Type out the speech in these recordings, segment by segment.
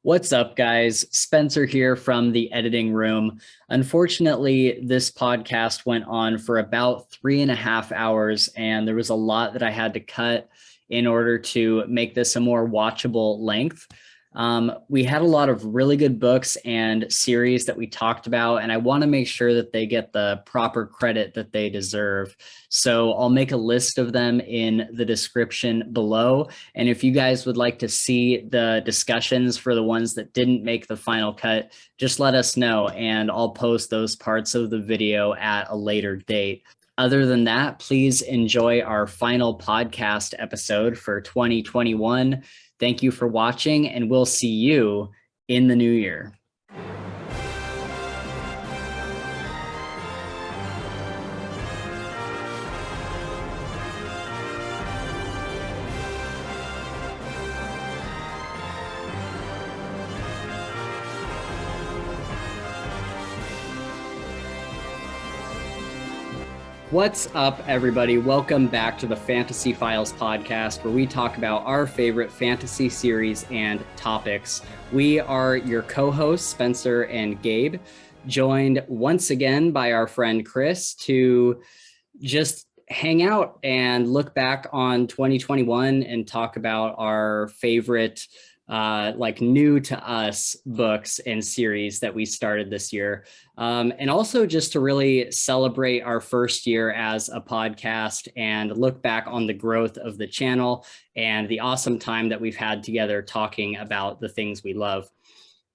What's up, guys? Spencer here from the editing room. Unfortunately, this podcast went on for about 3.5 hours, and there was a lot that I had to cut in order to make this a more watchable length. We had a lot of really good books and series that we talked about, and I want to make sure that they get the proper credit that they deserve. So I'll make a list of them in the description below. And if you guys would like to see the discussions for the ones that didn't make the final cut, just let us know, and I'll post those parts of the video at a later date. Other than that, please enjoy our final podcast episode for 2021. Thank you for watching, and we'll see you in the new year. What's up, everybody? Welcome back to the Fantasy Files podcast, where we talk about our favorite fantasy series and topics. We are your co-hosts, Spencer and Gabe, joined once again by our friend Chris to just hang out and look back on 2021 and talk about our favorite new to us books and series that we started this year. And also just to really celebrate our first year as a podcast and look back on the growth of the channel and the awesome time that we've had together talking about the things we love.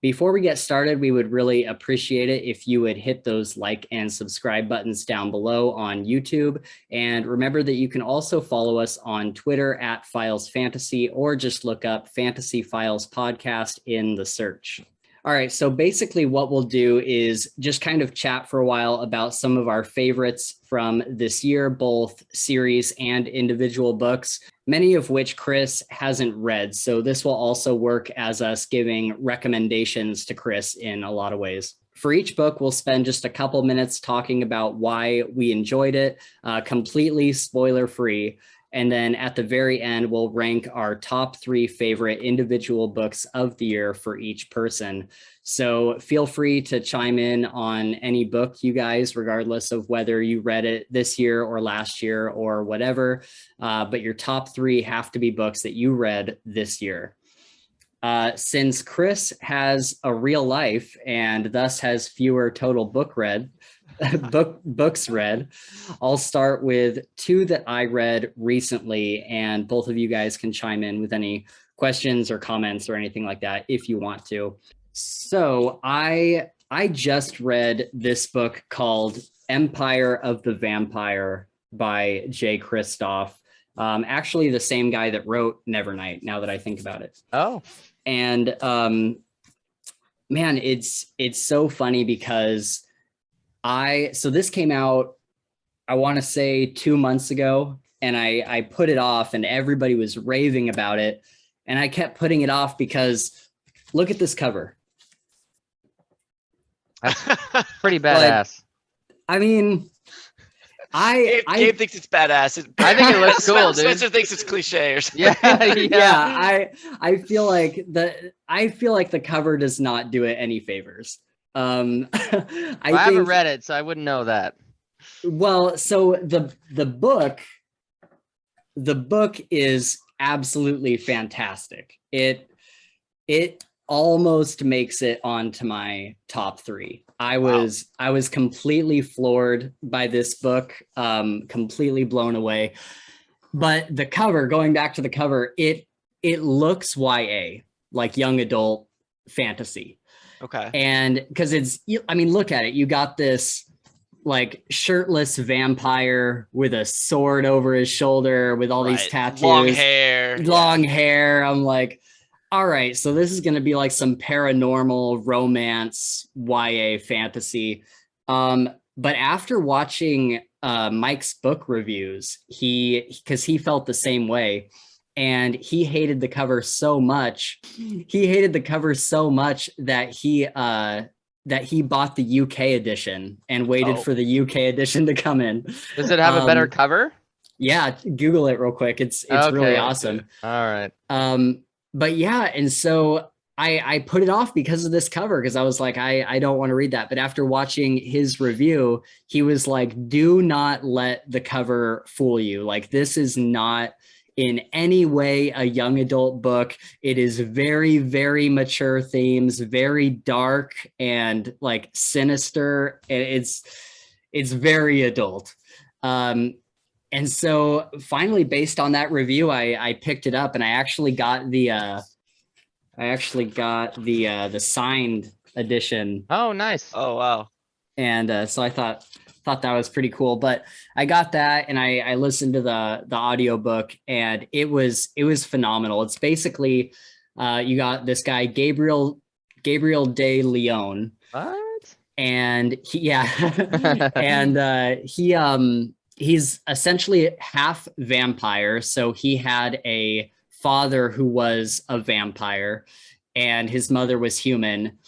Before we get started, we would really appreciate it if you would hit those like and subscribe buttons down below on YouTube. And remember that you can also follow us on Twitter at Files Fantasy, or just look up Fantasy Files Podcast in the search. All right, so basically what we'll do is just kind of chat for a while about some of our favorites from this year, both series and individual books, many of which Chris hasn't read. So this will also work as us giving recommendations to Chris in a lot of ways. For each book, we'll spend just a couple minutes talking about why we enjoyed it, completely spoiler-free. And then at the very end, we'll rank our top 3 favorite individual books of the year for each person. So feel free to chime in on any book, you guys, regardless of whether you read it this year or last year or whatever. But your top 3 have to be books that you read this year. Since Chris has a real life and thus has fewer total books read, I'll start with 2 that I read recently, and both of you guys can chime in with any questions or comments or anything like that if you want to. So I just read this book called Empire of the Vampire by J. Kristoff. Actually the same guy that wrote Nevernight, now that I think about it. Oh. And man, it's so funny because so this came out, I want to say 2 months ago, and I put it off and everybody was raving about it. And I kept putting it off because look at this cover. Pretty badass. I mean, Gabe thinks it's badass. I think it looks cool, dude. Spencer thinks it's cliche or something. Yeah. I feel like the cover does not do it any favors. I haven't read it, so I wouldn't know that. Well, so the book is absolutely fantastic. It almost makes it onto my top 3. I was completely floored by this book, completely blown away. But the cover, going back to the cover, it looks YA, like young adult fantasy. Okay. And because look at it. You got this like shirtless vampire with a sword over his shoulder with all these tattoos. Long hair. I'm like, all right, so this is going to be like some paranormal romance YA fantasy. But after watching Mike's book reviews, because he felt the same way. And he hated the cover so much. That he bought the UK edition and waited for the UK edition to come in. Does it have a better cover? Yeah, Google it real quick. It's okay, really awesome. All right. But yeah, and so I put it off because of this cover, because I was like, I don't want to read that. But after watching his review, he was like, do not let the cover fool you. Like, this is not in any way a young adult book. It is very, very mature themes, very dark and like sinister. And it's very adult. And so finally, based on that review, I picked it up, and I actually got the signed edition. Oh, nice. Oh, wow. And so I thought that was pretty cool. But I got that, and I listened to the audiobook, and it was phenomenal. It's basically you got this guy Gabriel de Leon. What? And he's essentially half vampire. So he had a father who was a vampire, and his mother was human.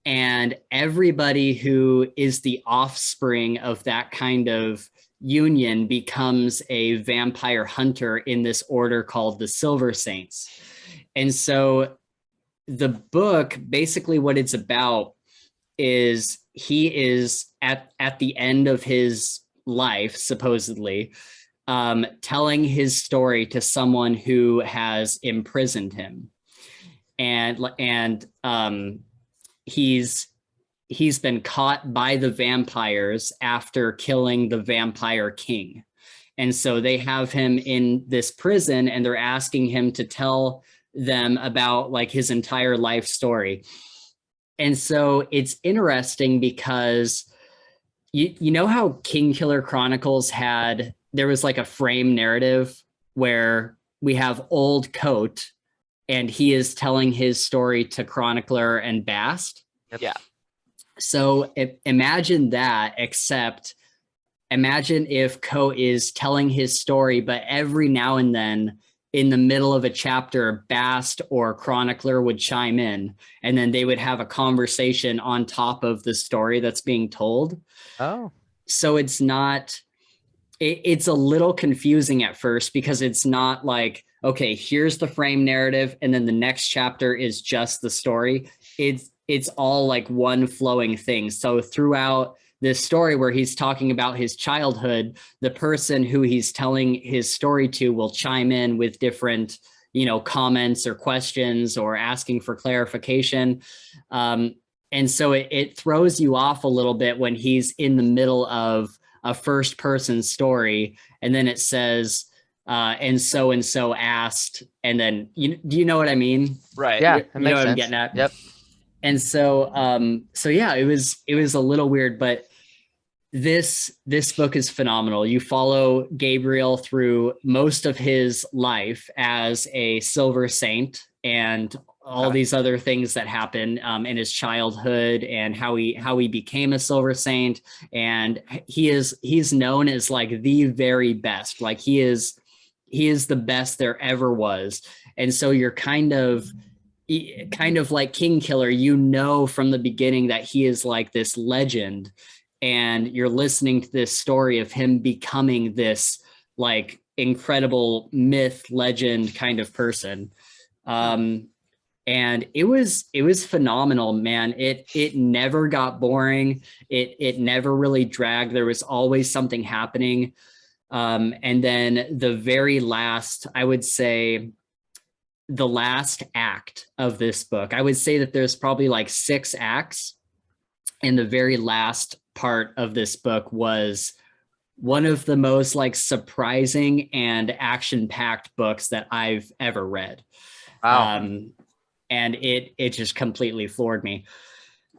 And everybody who is the offspring of that kind of union becomes a vampire hunter in this order called the Silver Saints. And so the book, basically what it's about is he is at the end of his life, supposedly, telling his story to someone who has imprisoned him. And he's been caught by the vampires after killing the vampire king. And so they have him in this prison, and they're asking him to tell them about like his entire life story. And so it's interesting because you know how Kingkiller Chronicles there was like a frame narrative where we have Old Coat, and he is telling his story to Chronicler and Bast. Yeah. So imagine that, except imagine if Coat is telling his story, but every now and then in the middle of a chapter, Bast or Chronicler would chime in, and then they would have a conversation on top of the story that's being told. Oh. So it's a little confusing at first, because it's not like, okay, here's the frame narrative, and then the next chapter is just the story. It's all like one flowing thing. So throughout this story where he's talking about his childhood, the person who he's telling his story to will chime in with different, comments or questions or asking for clarification. And so it throws you off a little bit when he's in the middle of a first person story, and then it says, and so asked, and then do you know what I mean? Right. Yeah, you know what I'm getting at? Yep. And so yeah, it was a little weird, but this book is phenomenal. You follow Gabriel through most of his life as a Silver Saint, and all these other things that happen in his childhood, and how he became a Silver Saint. And he's known as like the very best. Like he is the best there ever was. And so you're kind of like Kingkiller, from the beginning that he is like this legend, and you're listening to this story of him becoming this like incredible myth legend kind of person. And it was phenomenal, man. It never got boring. It never really dragged. There was always something happening. And then the very last, I would say, the last act of this book, I would say that there's probably like 6 acts, and the very last part of this book was one of the most like surprising and action-packed books that I've ever read. Wow. And it just completely floored me.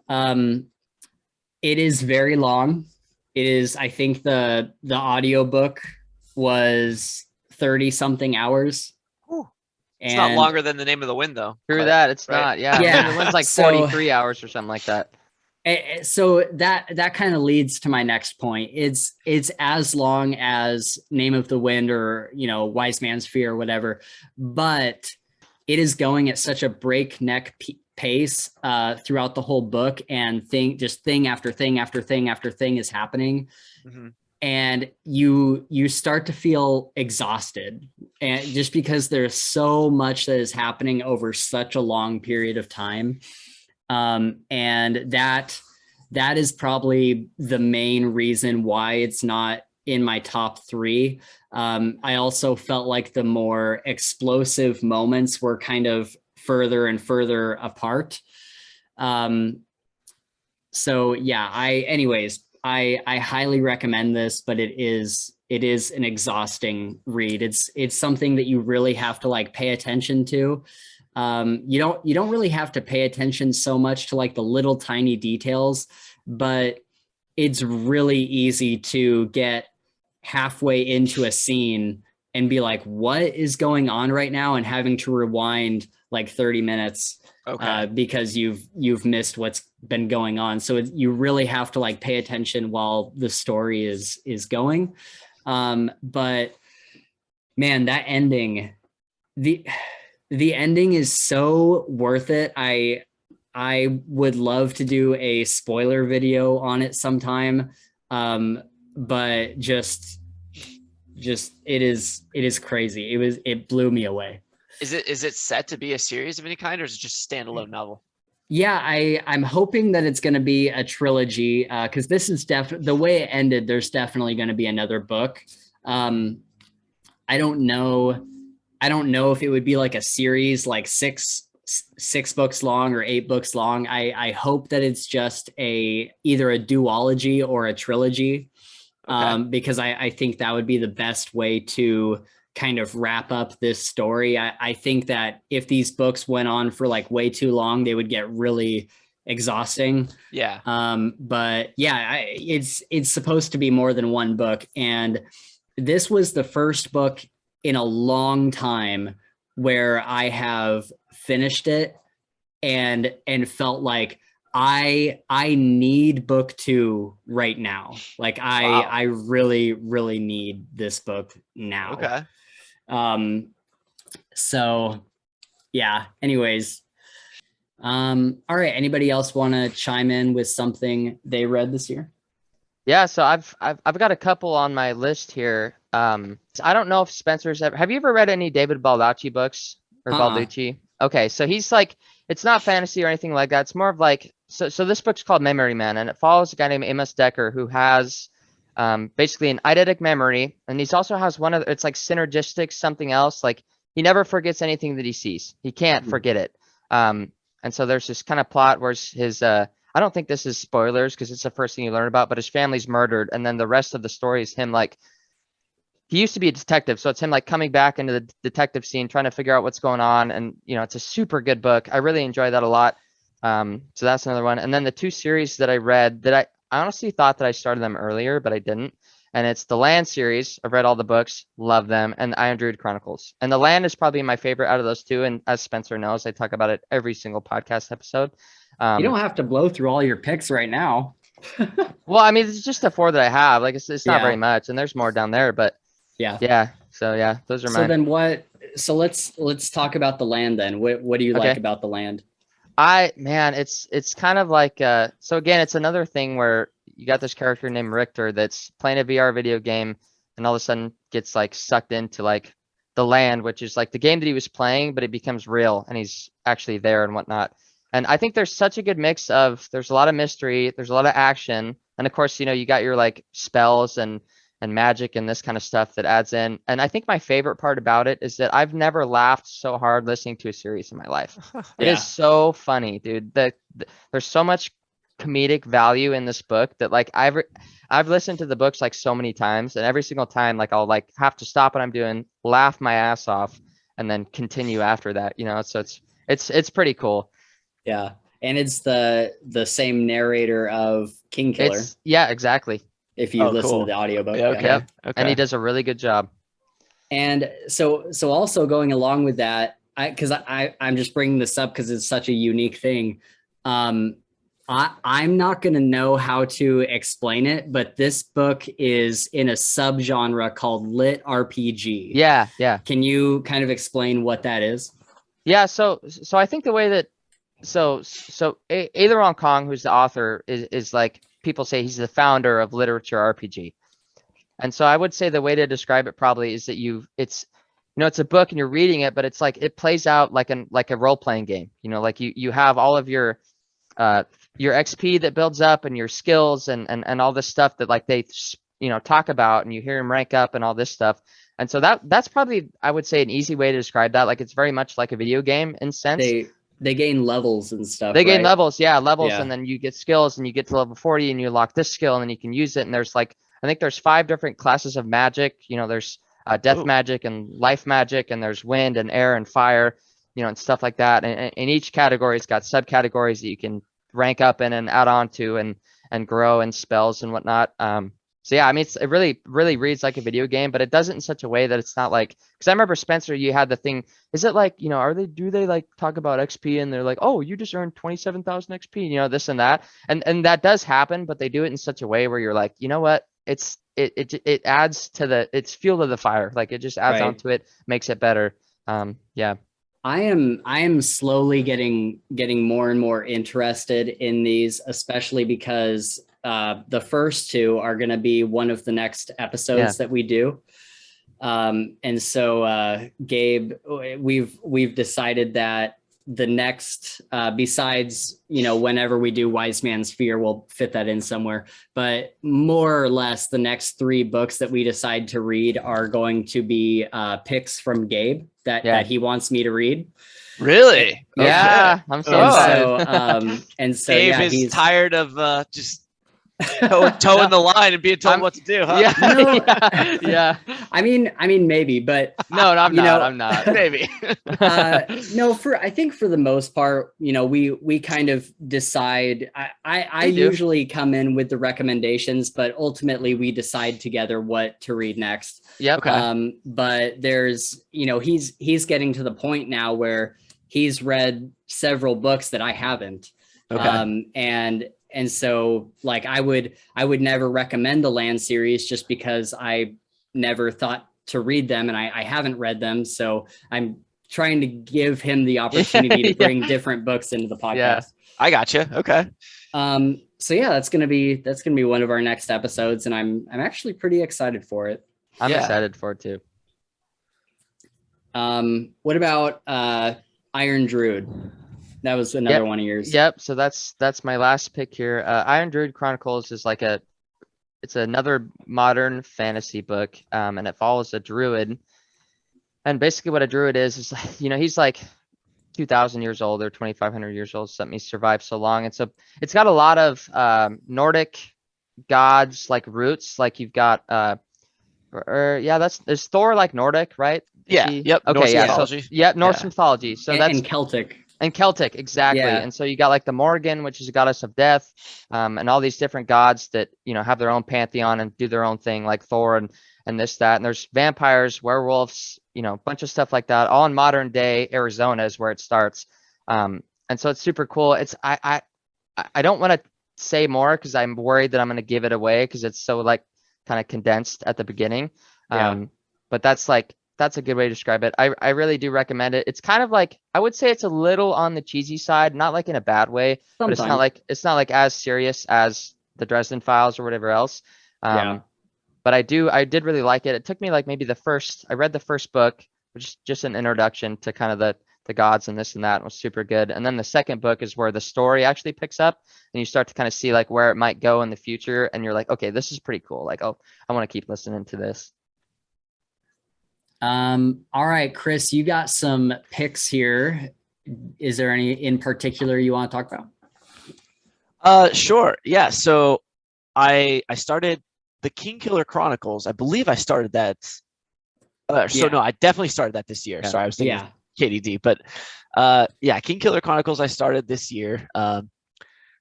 It is very long. It is, I think the audiobook was 30 something hours. It's not longer than The Name of the Wind, though. Through that, it's right? Not. Yeah. Yeah. The wind's like 43 hours or something like that. So that kind of leads to my next point. It's as long as Name of the Wind or, Wise Man's Fear or whatever, but it is going at such a breakneck pace throughout the whole book, and thing after thing after thing after thing is happening. Mm-hmm. and you start to feel exhausted, and just because there's so much that is happening over such a long period of time. And that is probably the main reason why it's not in my top 3. I also felt like the more explosive moments were kind of further and further apart. So yeah, I highly recommend this, but it is an exhausting read. It's something that you really have to like pay attention to. You don't really have to pay attention so much to like the little tiny details, but it's really easy to get halfway into a scene and be like, what is going on right now? And having to rewind like 30 minutes because you've missed what's been going on. So you really have to like pay attention while the story is going. But man, that ending, the ending is so worth it. I would love to do a spoiler video on it sometime. But just it is crazy. It blew me away. Is it set to be a series of any kind, or is it just a standalone novel? Yeah, I'm hoping that it's going to be a trilogy, because this is the way it ended. There's definitely going to be another book. I don't know if it would be like a series, like six books long or 8 books long. I hope that it's just either a duology or a trilogy, because I think that would be the best way to kind of wrap up this story. I think that if these books went on for like way too long, they would get really exhausting. Yeah. But yeah, it's supposed to be more than one book, and this was the first book in a long time where I have finished it and felt like I need book 2 right now. Like I really, really need this book now. Okay. So yeah, anyways. All right. Anybody else want to chime in with something they read this year? Yeah, so I've got a couple on my list here. I don't know if Spencer's have you ever read any David Baldacci books or Balducci? Okay, so he's like, it's not fantasy or anything like that. It's more of like, so this book's called Memory Man, and it follows a guy named Amos Decker who has basically an eidetic memory, and he's also has it's like synergistic something else. Like he never forgets anything that he sees. He can't forget it. And so there's this kind of plot where his I don't think this is spoilers because it's the first thing you learn about, but his family's murdered. And then the rest of the story is him like, he used to be a detective. So it's him like coming back into the detective scene, trying to figure out what's going on. And, it's a super good book. I really enjoy that a lot. So that's another one. And then the 2 series that I read that I honestly thought that I started them earlier, but I didn't. And it's the Land series. I've read all the books, love them, and the Iron Druid Chronicles. And the Land is probably my favorite out of those 2. And as Spencer knows, I talk about it every single podcast episode. You don't have to blow through all your picks right now. Well, I mean, it's just the 4 that I have. Like it's not very much, and there's more down there, but yeah. So yeah, those are mine. So then what? So let's talk about the Land then. What do you like about the Land? It's kind of like so again, it's another thing where you got this character named Richter that's playing a VR video game, and all of a sudden gets like sucked into like the Land, which is like the game that he was playing, but it becomes real, and he's actually there and whatnot. And I think there's such a good mix of, there's a lot of mystery, there's a lot of action. And of course, you got your like spells and magic and this kind of stuff that adds in. And I think my favorite part about it is that I've never laughed so hard listening to a series in my life. It is so funny, dude. There's so much comedic value in this book that like I've listened to the books like so many times, and every single time like I'll like have to stop what I'm doing, laugh my ass off, and then continue after that, so it's pretty cool. Yeah. And it's the same narrator of Kingkiller. Yeah, exactly. If you listen to the audiobook. Yeah, okay. Yep. And he does a really good job. And so also going along with that, I'm just bringing this up because it's such a unique thing. I'm not going to know how to explain it, but this book is in a subgenre called Lit RPG. Yeah. Can you kind of explain what that is? Yeah. So I think the way that, so Aleron Kong, who's the author, is like, people say he's the founder of literature RPG. And so I would say the way to describe it probably is that it's a book and you're reading it, but it's like it plays out like a role-playing game. Like you have all of your XP that builds up and your skills and all this stuff that like they talk about, and you hear them rank up and all this stuff. And so that's probably, I would say, an easy way to describe that. Like it's very much like a video game in sense. They gain levels and stuff. They gain right? levels, and then you get skills and you get to level 40 and you lock this skill and then you can use it. And there's I think there's 5 different classes of magic. There's death magic and life magic, and there's wind and air and fire, and stuff like that. And each category's got subcategories that you can rank up in and add on to and grow, and spells and whatnot. So yeah, I mean, it really, really reads like a video game, but it does it in such a way that it's not like, because I remember Spencer, you had the thing, is it like, do they like talk about XP and they're like, oh, you just earned 27,000 XP, this and that. And that does happen, but they do it in such a way where you're like, you know what, it adds to it's fuel to the fire. Like it just adds onto it, makes it better. Yeah. I am slowly getting more and more interested in these, especially because the first 2 are going to be one of the next episodes that we do. And so Gabe, we've decided that the next, besides, whenever we do Wise Man's Fear, we'll fit that in somewhere, but more or less the next 3 books that we decide to read are going to be picks from Gabe that he wants me to read. Really? Yeah, I'm so excited. And so Gabe is tired of just toeing the line and being told what to do, huh? Yeah. Yeah. I mean, maybe, but no, I'm not. I'm not. Maybe. No, I think for the most part, we kind of decide. I usually come in with the recommendations, but ultimately we decide together what to read next. Yep. Okay. But there's, he's getting to the point now where he's read several books that I haven't. Okay. And so like I would never recommend the Land series just because I never thought to read them, and I haven't read them. So I'm trying to give him the opportunity to bring different books into the podcast. Yeah, I gotcha. Okay. So yeah, that's gonna be one of our next episodes, and I'm actually pretty excited for it. I'm excited for it too. What about Iron Druid? That was another one of yours. Yep. So that's my last pick here. Iron Druid Chronicles is it's another modern fantasy book, and it follows a druid. And basically what a druid is he's like 2,000 years old or 2,500 years old, something. He survived so long. And so it's got a lot of Nordic gods, like roots. Like you've got there's Thor, like Nordic, right? Yeah. Yep. Okay. Norse mythology. Norse mythology. So that's Celtic. And Celtic, exactly. Yeah. And so you got like the Morrigan, which is a goddess of death, and all these different gods that, have their own pantheon and do their own thing, like Thor and this, that. And there's vampires, werewolves, a bunch of stuff like that, all in modern day Arizona is where it starts. And so it's super cool. I don't want to say more because I'm worried that I'm going to give it away because it's so like kind of condensed at the beginning. But that's a good way to describe it. I really do recommend it. It's kind of like, I would say it's a little on the cheesy side, not like in a bad way, but it's not like as serious as the Dresden Files or whatever else. But I did really like it. It took me like maybe I read the first book, which is just an introduction to kind of the gods and this and that, and was super good. And then the second book is where the story actually picks up and you start to kind of see like where it might go in the future. And you're like, okay, this is pretty cool. Like, oh, I want to keep listening to this. All right, Chris, you got some picks here. Is there any in particular you want to talk about? Sure. Yeah. So I started the Kingkiller Chronicles. I believe I started that. No, I definitely started that this year. Sorry, I was thinking KDD, but Kingkiller Chronicles I started this year.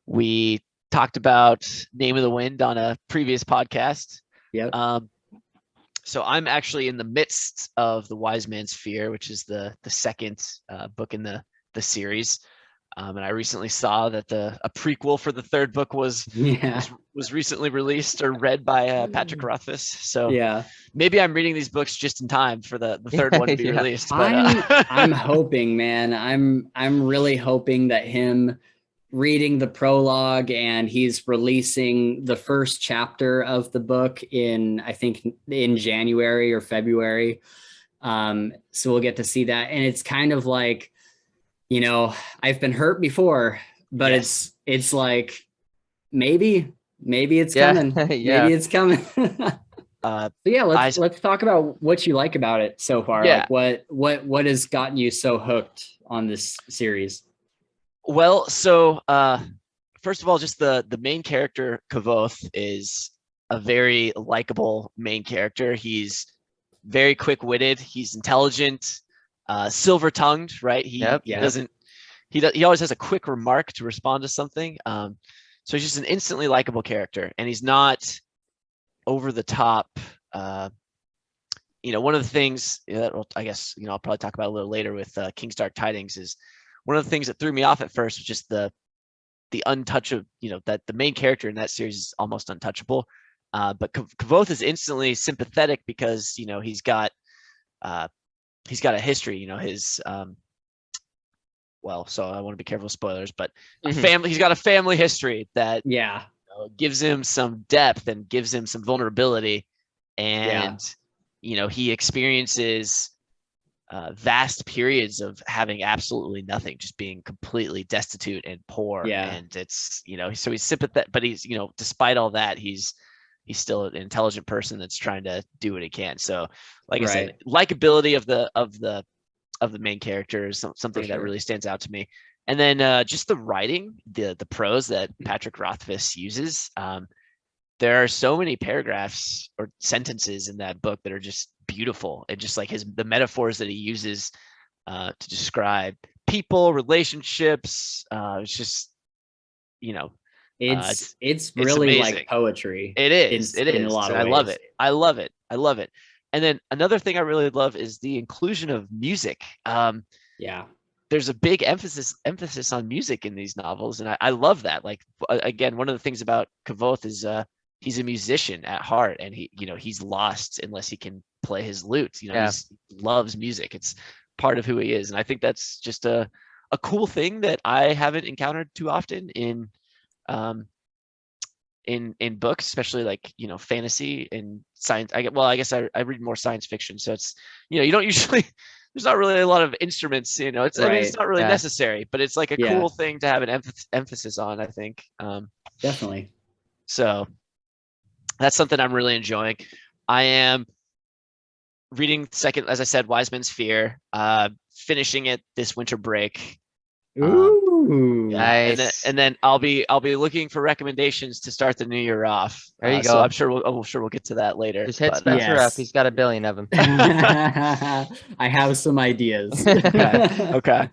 We talked about Name of the Wind on a previous podcast. Yeah. So I'm actually in the midst of the Wise Man's Fear, which is the second book in the series. And I recently saw that a prequel for the third book was recently released or read by Patrick Rothfuss. So maybe I'm reading these books just in time for the third one to be released. But, I'm hoping, man. I'm really hoping that him reading the prologue, and he's releasing the first chapter of the book I think in January or February. So we'll get to see that. And it's kind of like, I've been hurt before, but it's like, maybe it's coming. Maybe it's coming. So yeah, let's talk about what you like about it so far. Yeah. Like what has gotten you so hooked on this series? Well, so first of all, just the main character, Kavoth, is a very likable main character. He's very quick-witted. He's intelligent, silver-tongued, right? He always has a quick remark to respond to something. So he's just an instantly likable character, and he's not over the top. One of the things that I guess I'll probably talk about a little later with King's Dark Tidings is one of the things that threw me off at first was just the untouchable, that the main character in that series is almost untouchable. But Kavoth is instantly sympathetic because he's got a history. His so I want to be careful with spoilers, but he's got a family history that gives him some depth and gives him some vulnerability, and he experiences vast periods of having absolutely nothing, just being completely destitute and poor. And it's so he's sympathetic, but he's despite all that, he's still an intelligent person that's trying to do what he can. So like I said, likability of the main character is something that really stands out to me. And then just the writing, the prose that Patrick Rothfuss uses. There are so many paragraphs or sentences in that book that are just beautiful, and just like the metaphors that he uses to describe people, relationships. It's just it's really amazing. Like poetry. It is. It is. In a lot of ways. I love it. And then another thing I really love is the inclusion of music. There's a big emphasis on music in these novels, and I love that. Like again, one of the things about Kavoth is he's a musician at heart, and he's lost unless he can play his lute. He loves music. It's part of who he is, and I think that's just a cool thing that I haven't encountered too often in books, especially like fantasy and science. I guess I read more science fiction, so it's you don't usually there's not really a lot of instruments. It's I mean, it's not really necessary, but it's like a cool thing to have an emphasis on, I think. Definitely. So that's something I'm really enjoying. I am reading second, as I said, Wise Man's Fear, finishing it this winter break. Ooh, nice. And then I'll be looking for recommendations to start the new year off. There you go. So I'm sure we'll get to that later. Just hit Spencer up. He's got 1 billion of them. I have some ideas. Okay.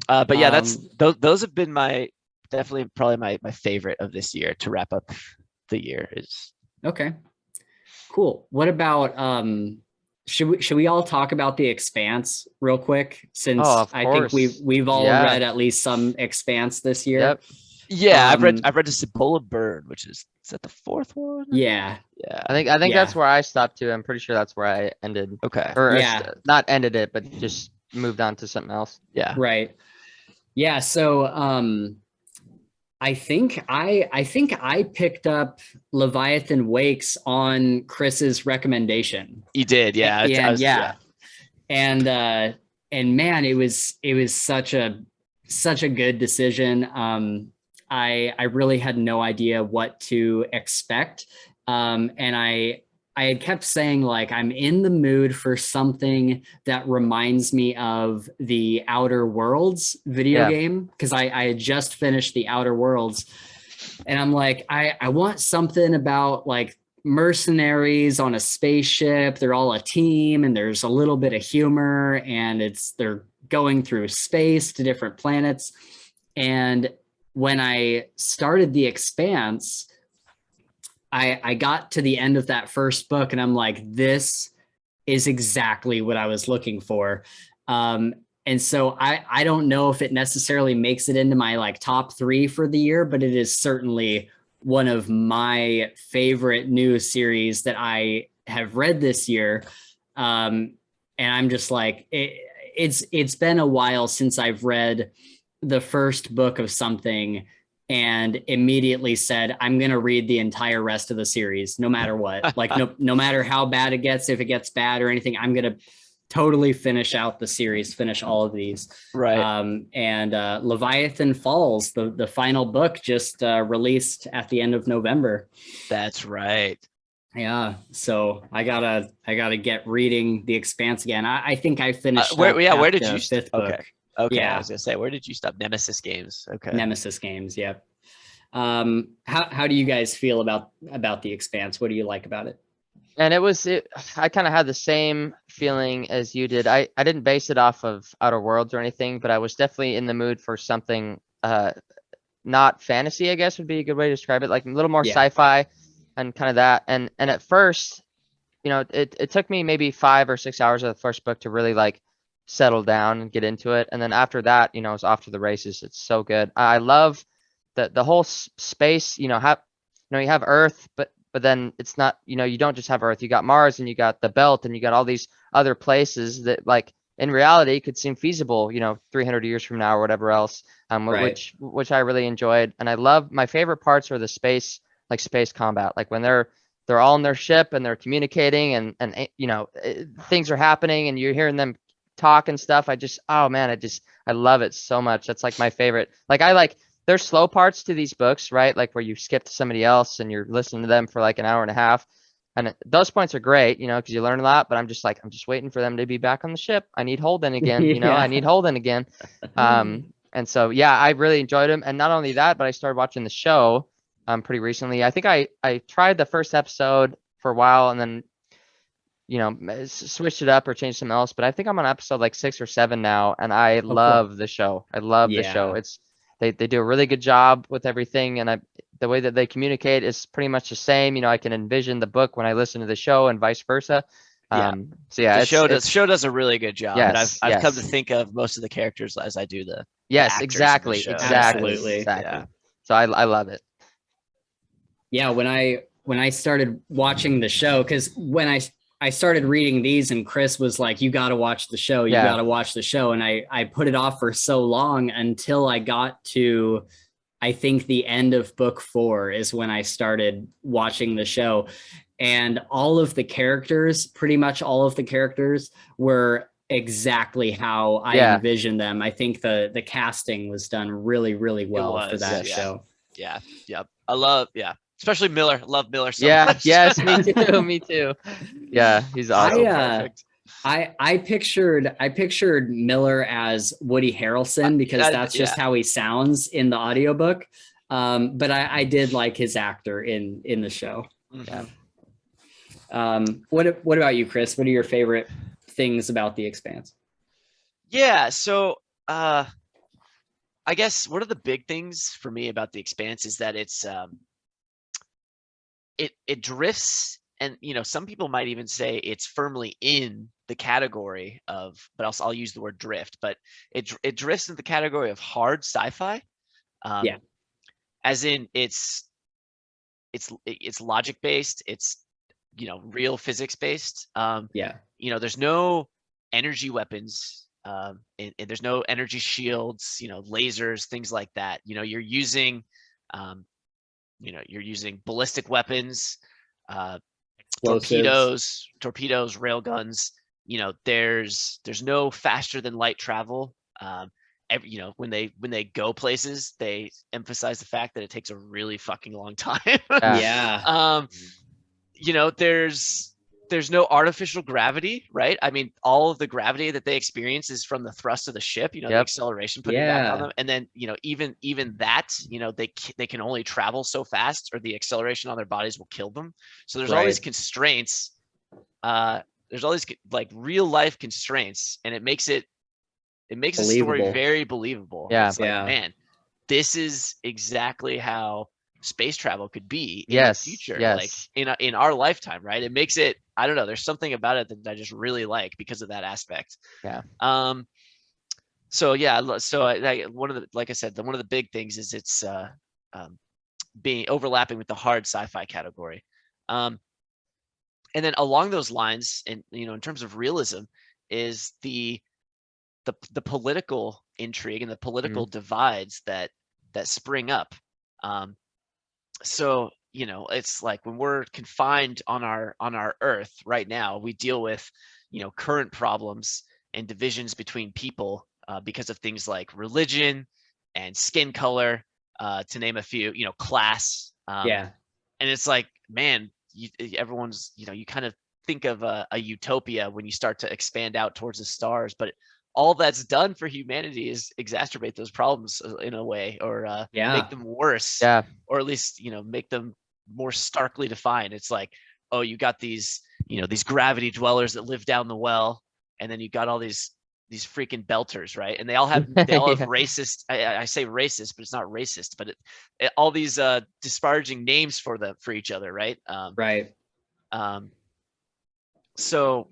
But yeah, those have been probably my favorite of this year to wrap up the year. Is okay. Cool. What about should we all talk about the Expanse real quick, since I think we've all read at least some Expanse this year? Yep. Yeah, I've read the Cibola Bird, which is that the fourth one? Yeah. I think that's where I stopped too. I'm pretty sure that's where I ended. Okay. Or not ended it, but just moved on to something else. Yeah. Right. Yeah. So I think I picked up Leviathan Wakes on Chris's recommendation. You did, yeah. And man, it was such a good decision. I really had no idea what to expect. And I had kept saying, like, I'm in the mood for something that reminds me of the Outer Worlds video game, because I had just finished the Outer Worlds, and I'm like, I want something about like mercenaries on a spaceship. They're all a team, and there's a little bit of humor, and they're going through space to different planets. And when I started the Expanse, I got to the end of that first book, and I'm like, this is exactly what I was looking for. And so I don't know if it necessarily makes it into my like top 3 for the year, but it is certainly one of my favorite new series that I have read this year. And I'm just like, it's been a while since I've read the first book of something and immediately said, I'm going to read the entire rest of the series, no matter what. Like, no matter how bad it gets, if it gets bad or anything, I'm going to totally finish out the series, finish all of these. Right. And Leviathan Falls, the final book, just released at the end of November. That's right. Yeah, so I gotta get reading the Expanse again. I think I finished. Where at did the you? Fifth Okay. book. Okay. Yeah. I was gonna say, where did you stop? Nemesis games. Okay. Nemesis games. Yep. How do you guys feel about the Expanse? What do you like about it? And I kind of had the same feeling as you did. I didn't base it off of Outer Worlds or anything, but I was definitely in the mood for something not fantasy, I guess would be a good way to describe it, like a little more sci-fi and kind of that. And at first, it took me maybe 5 or 6 hours of the first book to really like settle down and get into it. And then after that, it was off to the races. It's so good. I love the whole space, you have Earth, but then it's not, you don't just have Earth, you got Mars and you got the belt and you got all these other places that like in reality could seem feasible, 300 years from now or whatever else, Right. which I really enjoyed. And I love, my favorite parts are the space combat, like when they're all in their ship and they're communicating and things are happening and you're hearing them talk and stuff. Oh man, I love it so much. That's like my favorite. There's slow parts to these books, right? Like where you skip to somebody else and you're listening to them for like an hour and a half. And those points are great, because you learn a lot, but I'm just waiting for them to be back on the ship. I need Holden again, I need Holden again. And so, yeah, I really enjoyed him. And not only that, but I started watching the show pretty recently. I think I tried the first episode for a while and then, switched it up or changed something else. But I think I'm on episode like 6 or 7 now. And I love the show. I love the show. They do a really good job with everything, and the way that they communicate is pretty much the same. I can envision the book when I listen to the show, and vice versa. So yeah, the show does a really good job, and I've come to yes. think of most of the characters as I do the Yes, actors exactly, in the show. Absolutely. Exactly. Yeah. So I love it. Yeah, when I started watching the show, because when I started reading these and Chris was like, you got to watch the show. You got to watch the show. And I put it off for so long until I got to, I think the end of book 4 is when I started watching the show. And pretty much all of the characters were exactly how I envisioned them. I think the casting was done really, really well for that show. Yeah. Yep. Especially Miller. Love Miller so much. Yes, me too. Me too. Yeah, he's awesome. Perfect. I pictured Miller as Woody Harrelson because that's just how he sounds in the audiobook. But I did like his actor in the show. Yeah. What about you, Chris? What are your favorite things about the Expanse? Yeah, so I guess one of the big things for me about the Expanse is that it's it drifts, and some people might even say it's firmly in the category of, but I'll use the word drift, but it drifts in the category of hard sci-fi. As in it's logic based, it's real physics based. There's no energy weapons, and there's no energy shields, lasers, things like that. You're using ballistic weapons, torpedoes, railguns. There's no faster than light travel. When they go places, they emphasize the fact that it takes a really fucking long time. There's no artificial gravity, right? I mean, all of the gravity that they experience is from the thrust of the ship, the acceleration putting back on them. And then, even that, they can only travel so fast, or the acceleration on their bodies will kill them. So there's all these constraints. There's all these like real life constraints, and it makes the story very believable. It's like, man, this is exactly how space travel could be in the future, like in our lifetime, right? It makes it, I don't know, there's something about it that I just really like because of that aspect. So one of the, like I said, one of the big things is it's being overlapping with the hard sci-fi category, and then along those lines, and in terms of realism, is the the political intrigue and the political divides that spring up. So it's like when we're confined on our Earth right now, we deal with current problems and divisions between people because of things like religion and skin color, to name a few, class. Yeah. And it's like, man, everyone's, you kind of think of a utopia when you start to expand out towards the stars, but all that's done for humanity is exacerbate those problems in a way, or make them worse, or at least make them more starkly defined. It's like, oh, you got these these gravity dwellers that live down the well, and then you got all these freaking belters, right? And they all have racist, I say racist, but it's not racist, but all these disparaging names for each other, right? Right. So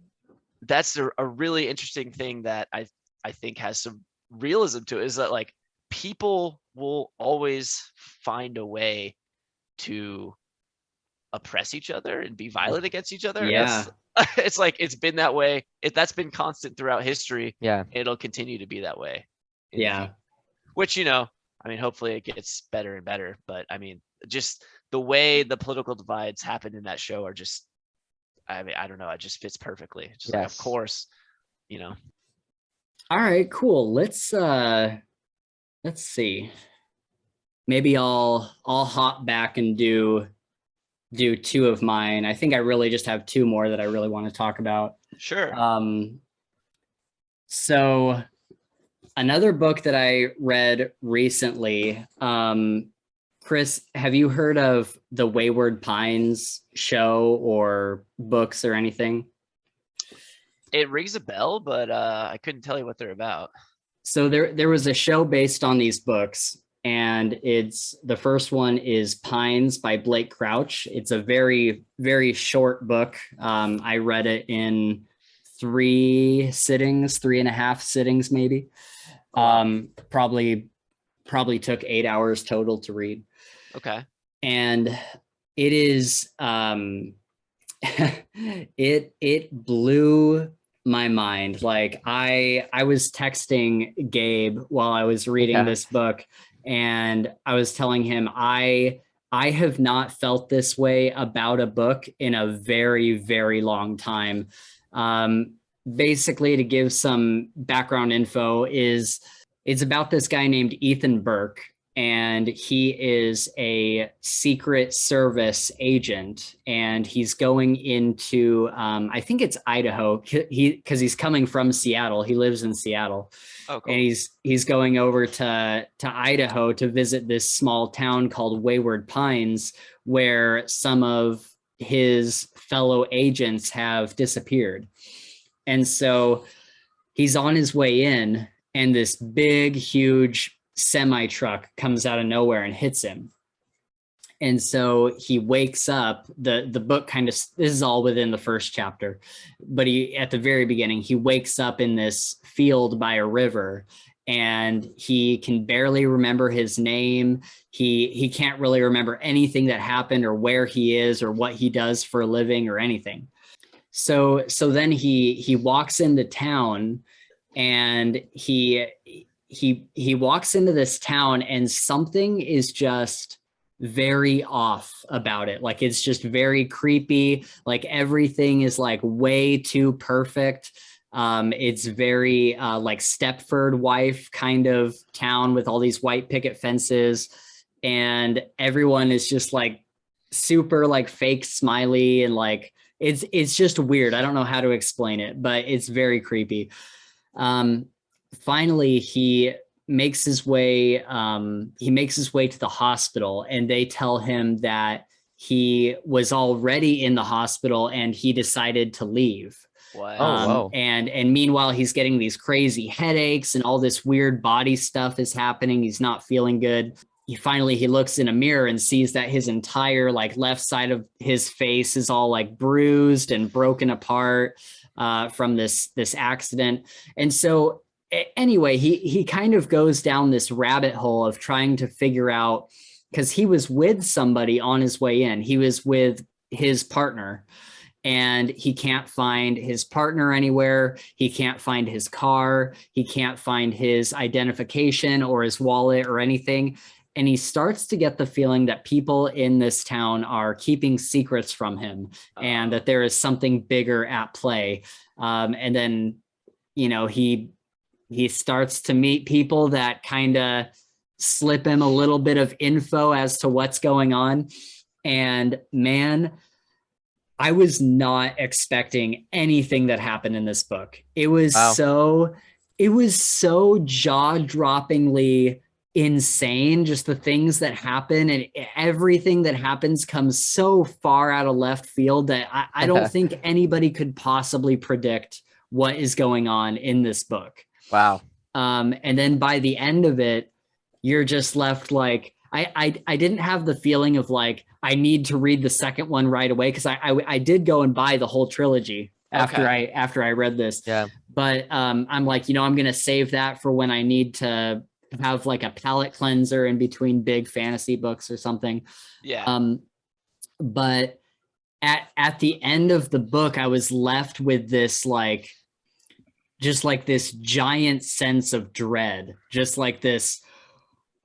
that's a really interesting thing that I think has some realism to it, is that like people will always find a way to oppress each other and be violent against each other. Yeah. It's like, it's been that way. That's been constant throughout history. Yeah. It'll continue to be that way. Yeah. Which, hopefully it gets better and better. But I mean, just the way the political divides happen in that show are just, I don't know. It just fits perfectly. Just like, of course, All right, cool. Let's see. Maybe I'll hop back and do two of mine. I think I really just have two more that I really want to talk about. Sure. So another book that I read recently, Chris, have you heard of the Wayward Pines show or books or anything? It rings a bell, but I couldn't tell you what they're about. So there was a show based on these books, and the first one is Pines by Blake Crouch. It's a very, very short book. I read it in 3.5 sittings, maybe. Probably took 8 hours total to read. Okay. And it is it blew my mind. Like I was texting Gabe while I was reading this book, and I was telling him I have not felt this way about a book in a very, very long time. Basically, to give some background info, it's about this guy named Ethan Burke, and he is a Secret Service agent, and he's going into, I think it's Idaho, because he's coming from Seattle. He lives in Seattle. Oh, cool. And he's going over to Idaho to visit this small town called Wayward Pines, where some of his fellow agents have disappeared. And so he's on his way in, and this big, huge semi truck comes out of nowhere and hits him. And so he wakes up. The book kind of, this is all within the first chapter, but at the very beginning, he wakes up in this field by a river, and he can barely remember his name. He can't really remember anything that happened, or where he is, or what he does for a living, or anything. So then he walks into town, and he walks into this town, and something is just very off about it. Like, it's just very creepy. Like, everything is like way too perfect. It's very like Stepford Wife kind of town with all these white picket fences, and everyone is just like super like fake smiley, and like it's just weird. I don't know how to explain it, but it's very creepy. Finally, he makes his way to the hospital, and they tell him that he was already in the hospital and he decided to leave. Wow. And meanwhile, he's getting these crazy headaches, and all this weird body stuff is happening. He's not feeling good. He looks in a mirror and sees that his entire like left side of his face is all like bruised and broken apart from this accident. And so anyway, he kind of goes down this rabbit hole of trying to figure out, because he was with somebody on his way in. He was with his partner, and he can't find his partner anywhere. He can't find his car. He can't find his identification or his wallet or anything. And he starts to get the feeling that people in this town are keeping secrets from him and that there is something bigger at play. And then, you know, he starts to meet people that kind of slip him a little bit of info as to what's going on. And man, I was not expecting anything that happened in this book. It was so jaw-droppingly insane, just the things that happen, and everything that happens comes so far out of left field that I don't think anybody could possibly predict what is going on in this book. Wow. And then by the end of it, you're just left like, I didn't have the feeling of like, I need to read the second one right away, because I did go and buy the whole trilogy after I read this. Yeah. But I'm like, you know, I'm gonna save that for when I need to have like a palate cleanser in between big fantasy books or something. Yeah. But at the end of the book, I was left with this like, just like this giant sense of dread, just like this,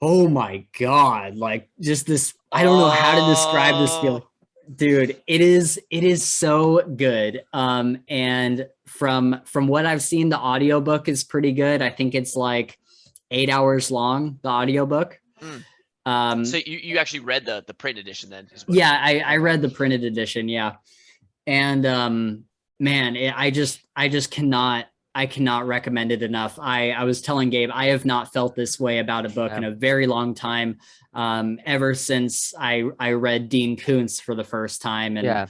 oh my God, like just this, I don't know how to describe this feeling. Dude, it is so good. And from what I've seen, the audiobook is pretty good. I think it's like 8 hours long, the audiobook. So you actually read the print edition then? Yeah, I read the printed edition. Yeah. And man, I cannot recommend it enough. I was telling Gabe, I have not felt this way about a book in a very long time. Ever since I read Dean Koontz for the first time. And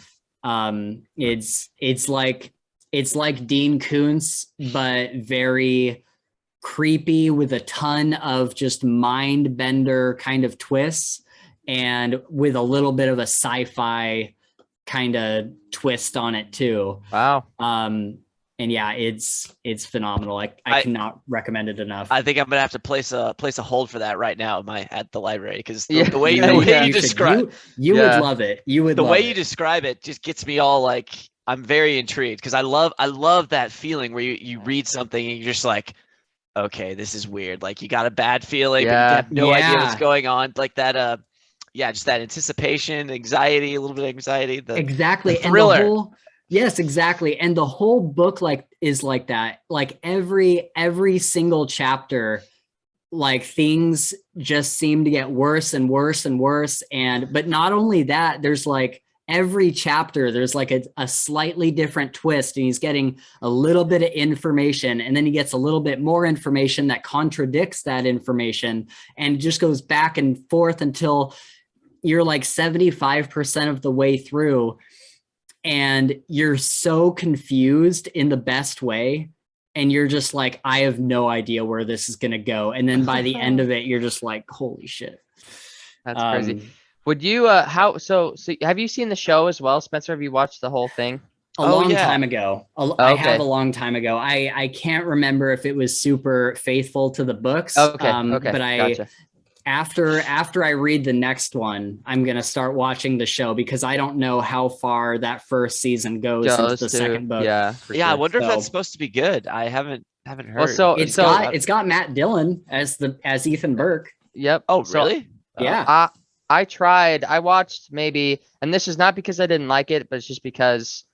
it's like Dean Koontz, but very creepy with a ton of just mind bender kind of twists, and with a little bit of a sci-fi kind of twist on it too. Wow. And yeah, it's phenomenal. I cannot recommend it enough. I think I'm gonna have to place a hold for that right now at the library, because the way you describe you would love it. You would. The way you describe it just gets me all like, I'm very intrigued, because I love that feeling where you read something and you're just like, okay, this is weird. Like you got a bad feeling, but you have no idea what's going on. Like that. Just that anticipation, anxiety, a little bit of anxiety. Exactly. The thriller. And the whole, yes, exactly. And the whole book is like that. Like every single chapter, like things just seem to get worse and worse and worse. But not only that, there's like every chapter, there's like a slightly different twist, and he's getting a little bit of information, and then he gets a little bit more information that contradicts that information, and just goes back and forth until you're like 75% of the way through, and you're so confused in the best way. And you're just like, I have no idea where this is going to go. And then by the end of it, you're just like, holy shit. That's crazy. Would you, so have you seen the show as well, Spencer? Have you watched the whole thing? A long time ago. I have a long time ago. I can't remember if it was super faithful to the books. Okay. But Gotcha. After I read the next one, I'm going to start watching the show, because I don't know how far that first season goes into the second book. Yeah. Sure. I wonder if that's supposed to be good. I haven't heard. Well, it's got Matt Dillon as Ethan Burke. Yep. Oh, really? Yeah. I watched maybe, and this is not because I didn't like it, but it's just because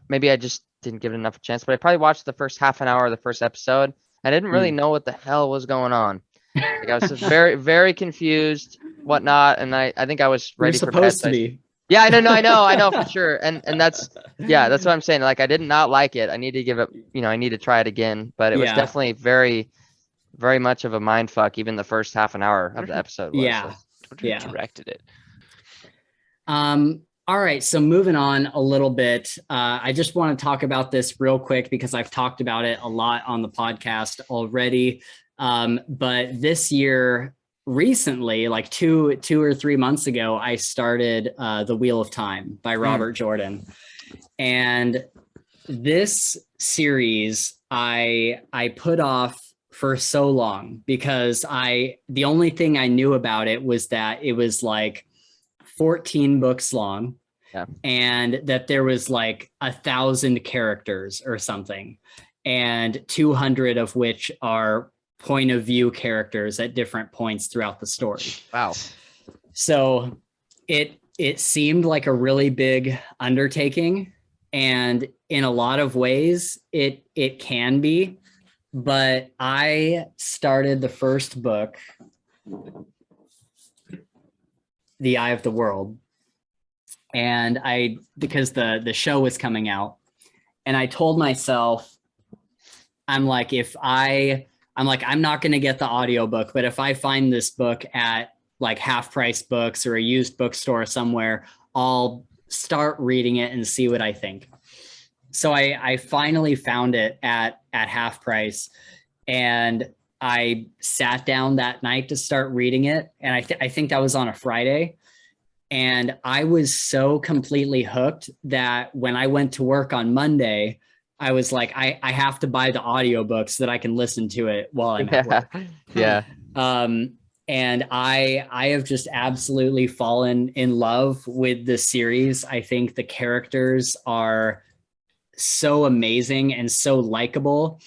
maybe I just didn't give it enough chance, but I probably watched the first half an hour of the first episode. I didn't really know what the hell was going on. Like I was just very, very confused, whatnot. And I think I was ready for bed. Supposed to be. Yeah, I know for sure. And that's what I'm saying. Like I did not like it. I need to give it, I need to try it again, but it was definitely very, very much of a mind fuck. Even the first half an hour of the episode. Was, Who directed it? All right, so moving on a little bit, I just want to talk about this real quick, because I've talked about it a lot on the podcast already. But this year, recently, like two or 3 months ago, I started The Wheel of Time by Robert Jordan. And this series I put off for so long, because the only thing I knew about it was that it was like 14 books long, and that there was like 1,000 characters or something, and 200 of which are point of view characters at different points throughout the story. Wow. So it seemed like a really big undertaking, and in a lot of ways it can be, but I started the first book, The Eye of the World, and because the show was coming out, and I told myself, I'm like, I'm not going to get the audiobook, but if I find this book at like Half Price Books or a used bookstore somewhere, I'll start reading it and see what I think. So I finally found it at Half Price, and I sat down that night to start reading it. And I think that was on a Friday. And I was so completely hooked that when I went to work on Monday, I was like, I have to buy the audiobook so that I can listen to it while I'm at work. Yeah. And I have just absolutely fallen in love with the series. I think the characters are so amazing and so likable,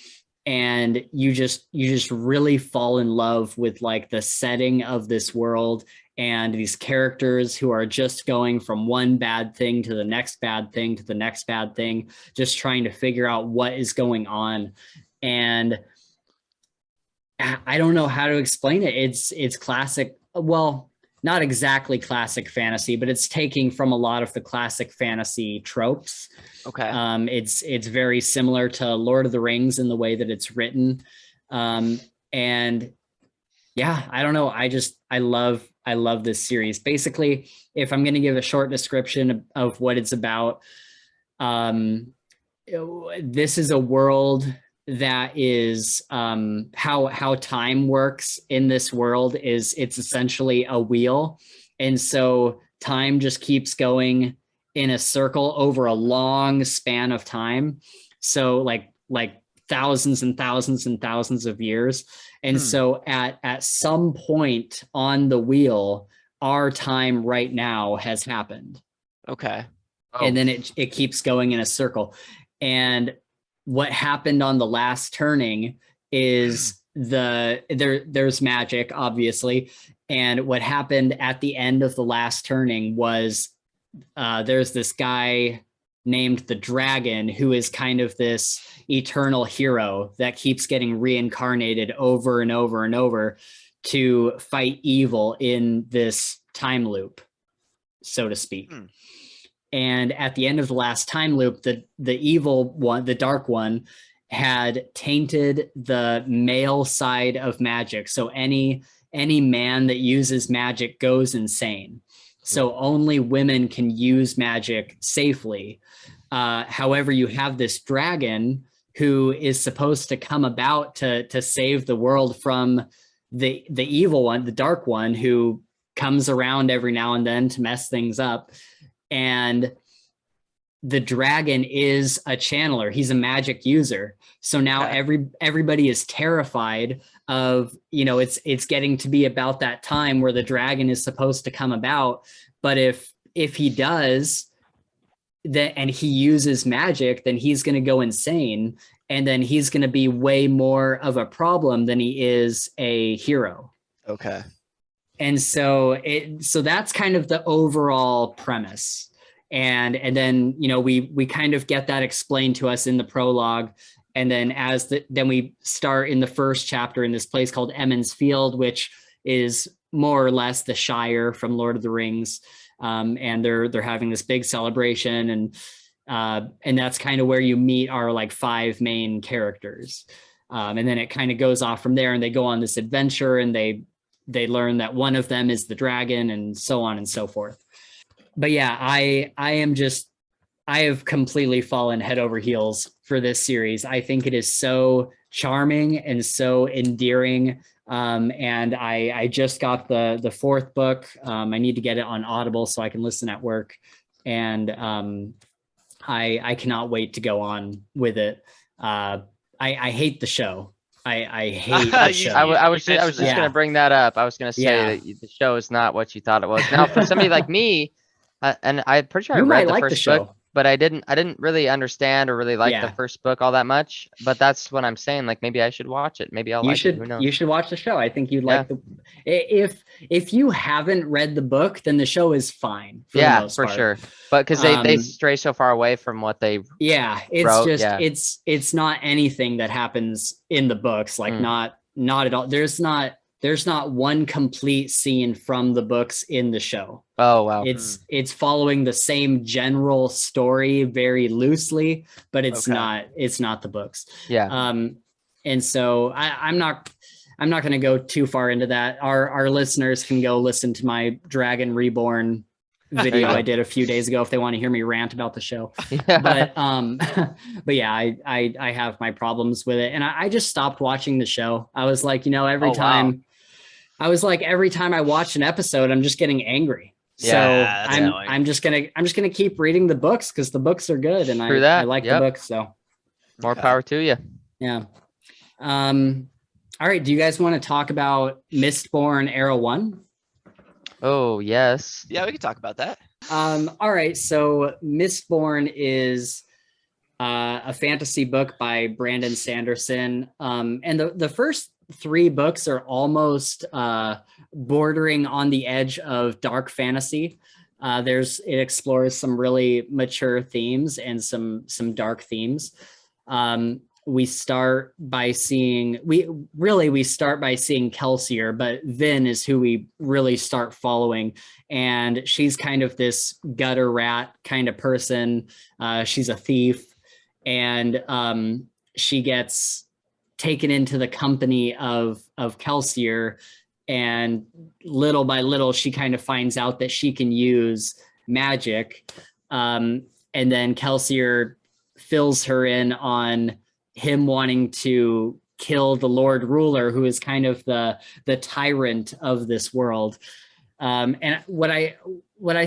and you just really fall in love with like the setting of this world and these characters who are just going from one bad thing to the next bad thing to the next bad thing, just trying to figure out what is going on. And I don't know how to explain it. It's classic. Well, not exactly classic fantasy, but it's taking from a lot of the classic fantasy tropes. Okay. It's very similar to Lord of the Rings in the way that it's written. And yeah, I don't know. I love this series. Basically, if I'm going to give a short description of what it's about, this is a world that is how time works in this world is it's essentially a wheel. And so time just keeps going in a circle over a long span of time. So like thousands and thousands and thousands of years. And so at some point on the wheel, our time right now has happened. Okay. Oh. And then it keeps going in a circle. And what happened on the last turning is there's magic, obviously. And what happened at the end of the last turning was there's this guy named the Dragon, who is kind of this eternal hero that keeps getting reincarnated over and over and over to fight evil in this time loop, so to speak. And at the end of the last time loop, the evil one, the dark one, had tainted the male side of magic. So any man that uses magic goes insane. So only women can use magic safely. However, you have this dragon who is supposed to come about to save the world from the evil one, the dark one, who comes around every now and then to mess things up. And the dragon is a channeler. He's a magic user. So now everybody is terrified of, it's getting to be about that time where the dragon is supposed to come about. But if he does that and he uses magic, then he's going to go insane. And then he's going to be way more of a problem than he is a hero. Okay. And so that's kind of the overall premise. And then, we kind of get that explained to us in the prologue. And then then we start in the first chapter in this place called Emond's Field, which is more or less the Shire from Lord of the Rings. And they're having this big celebration, and that's kind of where you meet our like 5 main characters. And then it kind of goes off from there, and they go on this adventure, and they learn that one of them is the dragon, and so on and so forth. But yeah, I have completely fallen head over heels for this series. I think it is so charming and so endearing. And I just got the 4th book. I need to get it on Audible so I can listen at work. And I cannot wait to go on with it. I hate the show. I hate the show. I was just going to bring that up. I was going to say that the show is not what you thought it was. Now, for somebody like me, And I'm pretty sure I You might read the like the first show. book, but I didn't really understand or really like the Yeah. first book all that much. But that's what I'm saying. Like maybe I should watch it. Maybe I'll You like it. Who should knows? watch the show. I think you'd Yeah. like if you haven't read the book, then the show is fine for the Yeah, most for part. sure. But because they stray so far away from what they Yeah, it's wrote, just yeah. it's not anything that happens in the books. Like not at all. There's not one complete scene from the books in the show. Oh wow. It's following the same general story very loosely, but it's not the books. Yeah. And so I'm not going to go too far into that. Our listeners can go listen to my Dragon Reborn video I did a few days ago if they want to hear me rant about the show. Yeah. But yeah, I have my problems with it, and I just stopped watching the show. I was like, every time I watch an episode, I'm just getting angry. Yeah, so I'm just gonna keep reading the books because the books are good, and I like the books. So more power to you. Yeah. All right. Do you guys want to talk about Mistborn Era 1? Oh yes. Yeah, we can talk about that. All right. So Mistborn is a fantasy book by Brandon Sanderson. And the first 3 books are almost bordering on the edge of dark fantasy. It explores some really mature themes and some dark themes. We start by seeing Kelsier, but Vin is who we really start following. And she's kind of this gutter rat kind of person. She's a thief, and she gets taken into the company of Kelsier. And little by little, she kind of finds out that she can use magic. And then Kelsier fills her in on him wanting to kill the Lord Ruler, who is kind of the tyrant of this world. And what I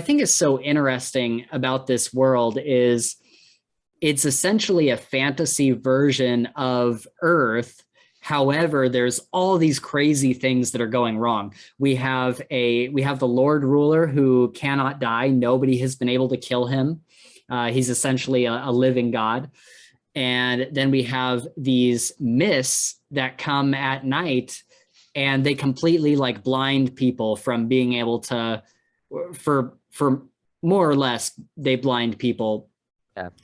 think is so interesting about this world is it's essentially a fantasy version of Earth. However, there's all these crazy things that are going wrong. We have the Lord Ruler who cannot die. Nobody has been able to kill him. He's essentially a living god. And then we have these mists that come at night, and they completely like blind people from being able to, for more or less, they blind people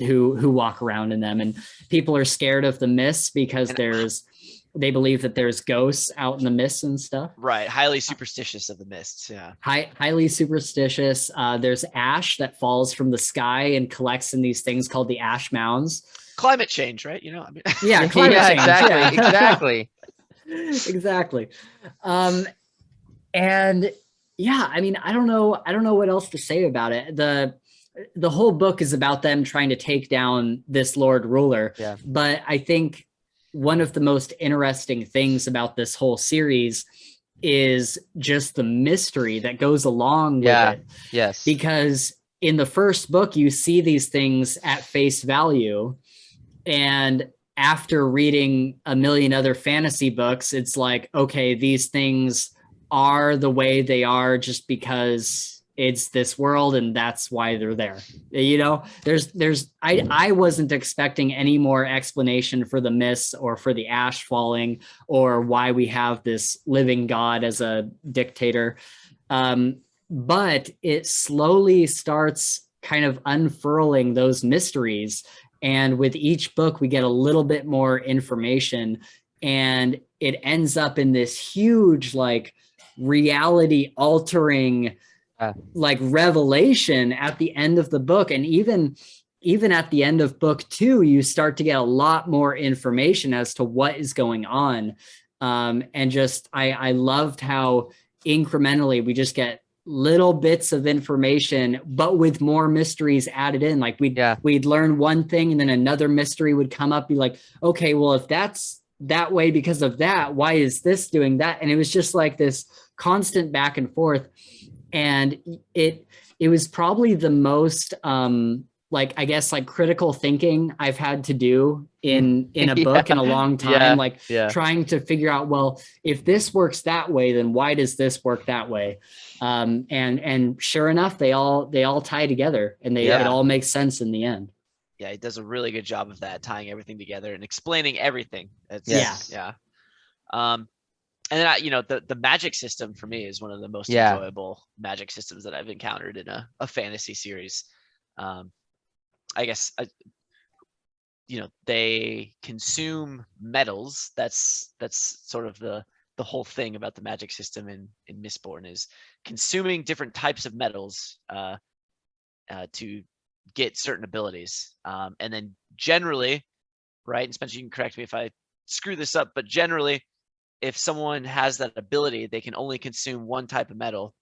who walk around in them. And people are scared of the mists because they believe that there's ghosts out in the mists and stuff. Right. Highly superstitious of the mists. Yeah. Highly superstitious. There's ash that falls from the sky and collects in these things called the ash mounds. Climate change, right? Yeah, climate change. Exactly. Exactly. And yeah, I don't know what else to say about it. The whole book is about them trying to take down this Lord Ruler. Yeah. But I think one of the most interesting things about this whole series is just the mystery that goes along with it. Yes. Because in the first book, you see these things at face value. And after reading a million other fantasy books, it's like, okay, these things are the way they are just because it's this world and that's why they're there. I wasn't expecting any more explanation for the mists or for the ash falling or why we have this living god as a dictator. But it slowly starts kind of unfurling those mysteries. And with each book, we get a little bit more information, and it ends up in this huge, like, reality altering, like, revelation at the end of the book. And even at the end of book 2, you start to get a lot more information as to what is going on. And just, I loved how incrementally we just get little bits of information, but with more mysteries added in. Like we'd learn one thing and then another mystery would come up, be like, okay, well, if that's that way because of that, why is this doing that? And it was just like this constant back and forth. And it was probably the most like I guess like critical thinking I've had to do in a book in a long time, like trying to figure out, well, if this works that way, then why does this work that way? And sure enough, they all tie together, and it all makes sense in the end. Yeah, he does a really good job of that, tying everything together and explaining everything. And then the magic system for me is one of the most enjoyable magic systems that I've encountered in a fantasy series. I guess they consume metals. That's sort of the whole thing about the magic system in Mistborn, is consuming different types of metals to get certain abilities. And then generally, right, and Spencer, you can correct me if I screw this up, but generally, if someone has that ability, they can only consume one type of metal,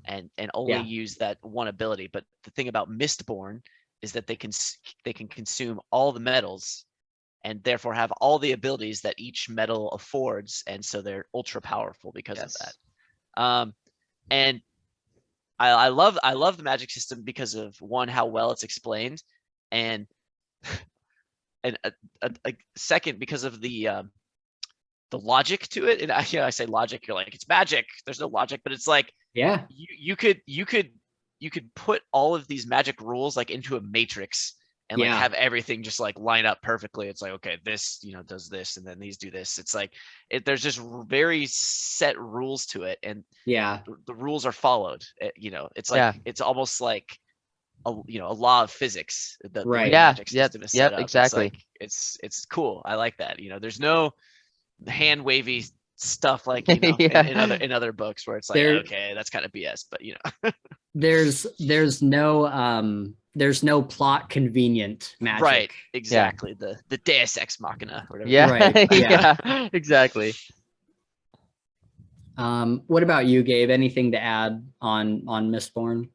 and only use that one ability. But the thing about Mistborn is that they can consume all the metals, and therefore have all the abilities that each metal affords, and so they're ultra powerful because of that. And I love the magic system because of, one, how well it's explained, and a second, because of the logic to it. And I say logic, you're like, it's magic, there's no logic, but it's like, you could put all of these magic rules like into a matrix and like have everything just like line up perfectly. It's like, okay, this does this, and then these do this. It's like there's just very set rules to it, and the rules are followed. It's like it's almost like a law of physics. The magic system is set up. Exactly. It's cool. I like that. There's no hand wavy stuff like in other books where it's like, okay, that's kind of BS, but there's no plot convenient magic. Right, exactly. The Deus Ex Machina or whatever. Exactly. What about you, Gabe? Anything to add on Mistborn?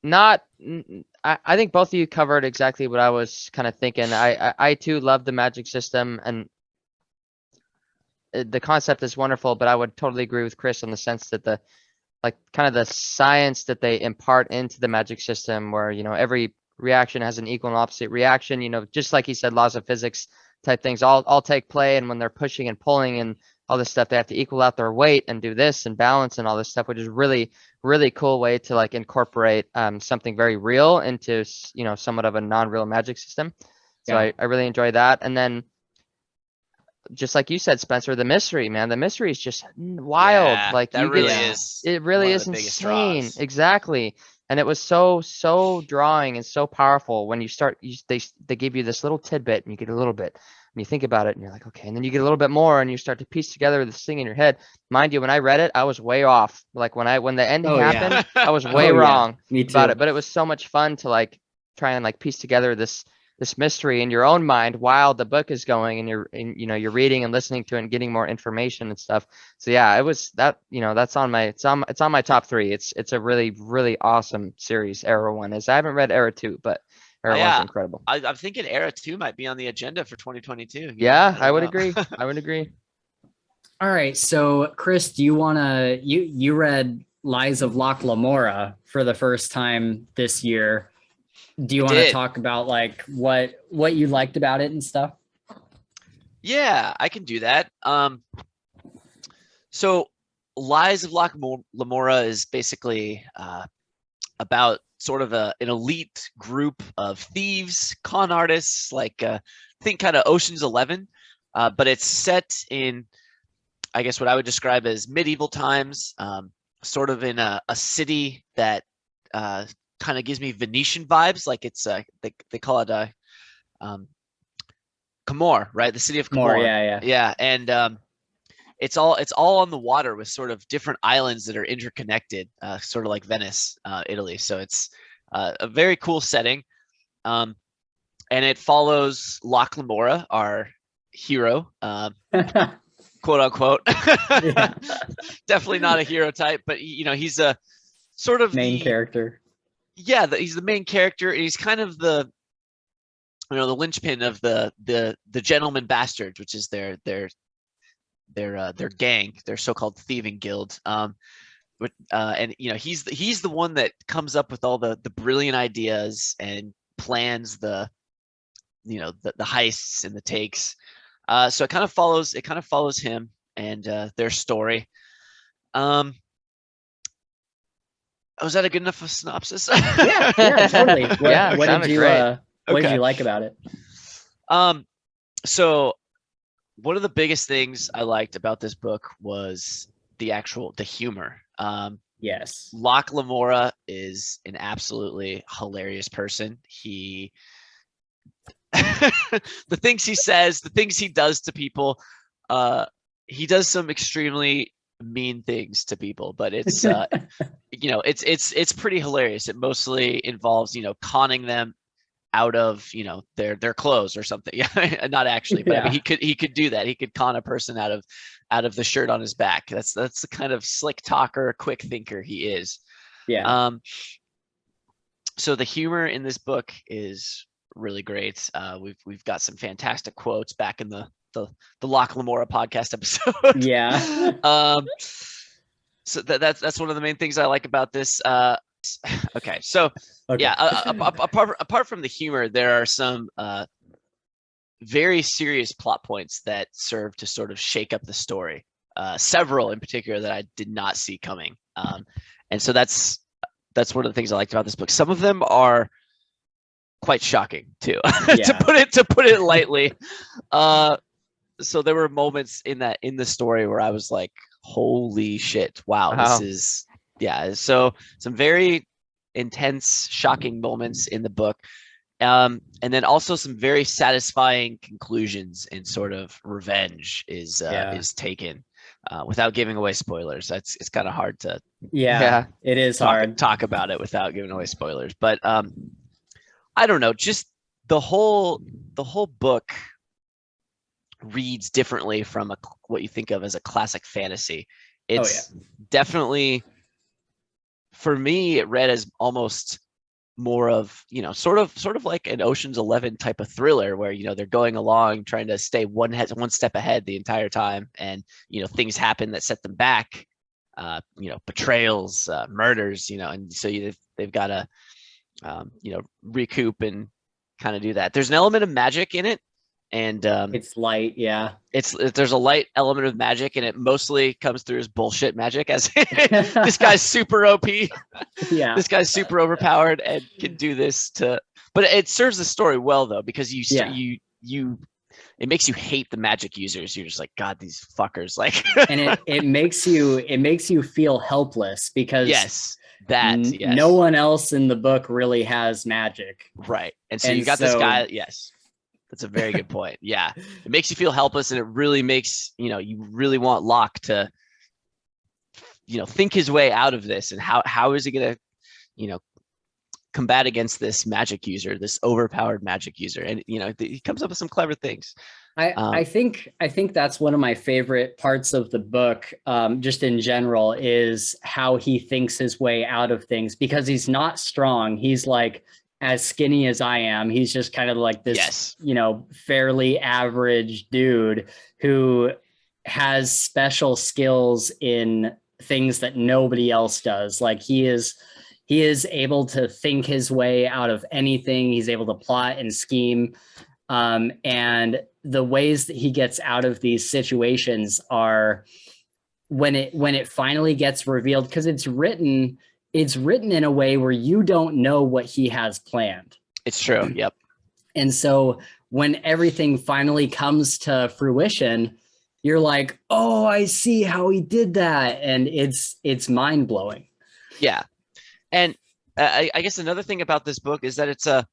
I think both of you covered exactly what I was kind of thinking. I too love the magic system, and the concept is wonderful, but I would totally agree with Chris in the sense that the science that they impart into the magic system, where every reaction has an equal and opposite reaction, just like he said, laws of physics type things all take play, and when they're pushing and pulling and all this stuff, they have to equal out their weight and do this and balance and all this stuff, which is really, really cool way to like incorporate something very real into somewhat of a non-real magic system. So I really enjoy that. And then, just like you said, Spencer, the mystery, man, the mystery is just wild. Like that it really is insane. Exactly. And it was so drawing and so powerful when you start. They give you this little tidbit, and you get a little bit, and you think about it, and you're like, okay, and then you get a little bit more, and you start to piece together this thing in your head. Mind you, when I read it, I was way off. Like when the ending happened, I was way wrong about it. But it was so much fun to like try and like piece together this mystery in your own mind while the book is going, and you're reading and listening to it and getting more information and stuff. So it was that, that's on my top 3. It's a really, really awesome series. Era 1 is. I haven't read Era 2, but Era 1's incredible. I'm thinking Era 2 might be on the agenda for 2022. I would agree. I would agree. All right. So Chris, do you wanna you read Lies of Locke Lamora for the first time this year? Do you want to talk about like what you liked about it and stuff? Yeah, I can do that. So Lies of Locke Lamora is basically about sort of an elite group of thieves, con artists, like think kind of Ocean's 11, but it's set in, I guess, what I would describe as medieval times, sort of in a city that kind of gives me Venetian vibes. Like it's they call it Camor, right? The city of Camor. Yeah. And it's all on the water with sort of different islands that are interconnected, sort of like Venice, Italy. So it's a very cool setting, and it follows Locke Lamora, our hero, quote unquote. Definitely not a hero type, but he's a sort of main character. Yeah, he's the main character. He's kind of the linchpin of the Gentleman Bastards, which is their gang, their so-called thieving guild. and he's the one that comes up with all the brilliant ideas and plans the heists and the takes. So it kind of follows him and their story. Was that a good enough synopsis? Yeah, totally. What did you like about it? So one of the biggest things I liked about this book was the humor. Yes. Locke Lamora is an absolutely hilarious person. He the things he says, the things he does to people, he does some extremely mean things to people, but it's it's pretty hilarious. It mostly involves conning them out of their clothes or something. Yeah, not actually, but I mean, he could do that. He could con a person out of the shirt on his back. That's the kind of slick talker, quick thinker he is. Yeah. So the humor in this book is really great. We've got some fantastic quotes back in the Locke Lamora podcast episode. Yeah. So that's one of the main things I like about this. Okay. Yeah, apart from the humor, there are some very serious plot points that serve to sort of shake up the story. Several in particular that I did not see coming. And so that's one of the things I liked about this book. Some of them are quite shocking too, to put it lightly. So there were moments in the story where I was like, holy shit, wow. This is so some very intense, shocking moments in the book, and then also some very satisfying conclusions and sort of revenge is taken, without giving away spoilers. It's kind of hard to it is hard talk about it without giving away spoilers, but I don't know, just the whole book reads differently from what you think of as a classic fantasy. It's definitely, for me, it read as almost more of sort of like an Ocean's 11 type of thriller where they're going along trying to stay one step ahead the entire time, and things happen that set them back, betrayals, murders, and so they've got to recoup and kind of do that. There's an element of magic in it, and it's light. There's a light element of magic, and it mostly comes through as bullshit magic, as this guy's super OP. This guy's super overpowered and can do this but it serves the story well though, because it makes you hate the magic users. You're just like, God, these fuckers, like. And it makes you feel helpless because no one else in the book really has magic, right? And so you got this guy. Yes, that's a very good point. Yeah, it makes you feel helpless, and it really makes you really want Locke to think his way out of this, and how is he gonna combat against this magic user, this overpowered magic user, and he comes up with some clever things. I think that's one of my favorite parts of the book, just in general, is how he thinks his way out of things, because he's not strong. He's like as skinny as I am. He's just kind of like this, fairly average dude who has special skills in things that nobody else does. Like he is able to think his way out of anything. He's able to plot and scheme. And the ways that he gets out of these situations are when it finally gets revealed, because it's written in a way where you don't know what he has planned. It's true. Yep. And so when everything finally comes to fruition, you're like, oh, I see how he did that. And it's mind blowing. Yeah. And I guess another thing about this book is that it's a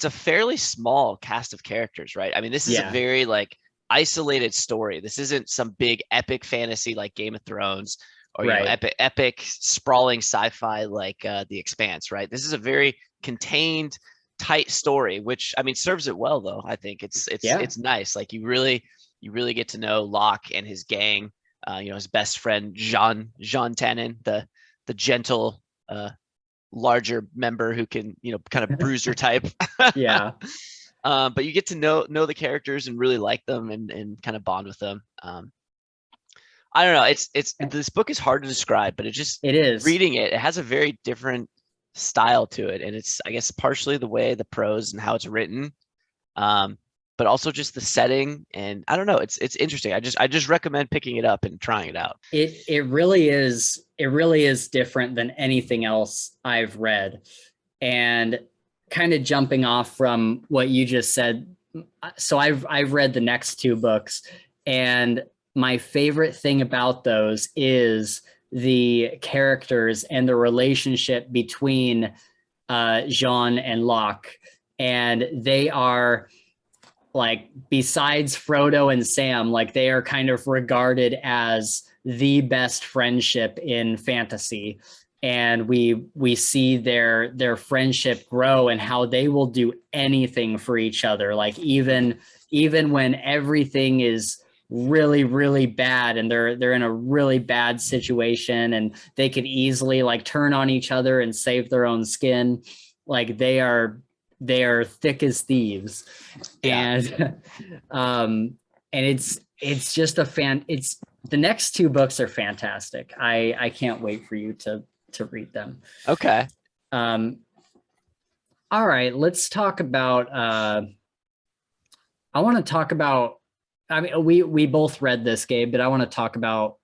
fairly small cast of characters, right? I mean, this is a very like isolated story. This isn't some big epic fantasy like Game of Thrones, or epic sprawling sci-fi like The Expanse, right? This is a very contained, tight story, which I mean serves it well though. I think it's nice. Like you really get to know Locke and his gang. His best friend Jean Tannen, the gentle larger member who can kind of bruiser type. But you get to know the characters and really like them and kind of bond with them. I don't know. It's this book is hard to describe, but it is reading it. It has a very different style to it, and it's, I guess, partially the way the prose and how it's written, but also just the setting. And I don't know. It's interesting. I just recommend picking it up and trying it out. It really is. It really is different than anything else I've read. And kind of jumping off from what you just said, so I've read the next two books, and my favorite thing about those is the characters and the relationship between Jean and Locke. And they are, like, besides Frodo and Sam, like, they are kind of regarded as the best friendship in fantasy. And we see their friendship grow and how they will do anything for each other. Like, even when everything is really, really bad and they're in a really bad situation and they could easily, like, turn on each other and save their own skin. Like, they are thick as thieves. Yeah. And it's just it's the next two books are fantastic. I can't wait for you to read them. Okay. All right, let's talk about I want to talk about, I mean, we both read this, Gabe, but I want to talk about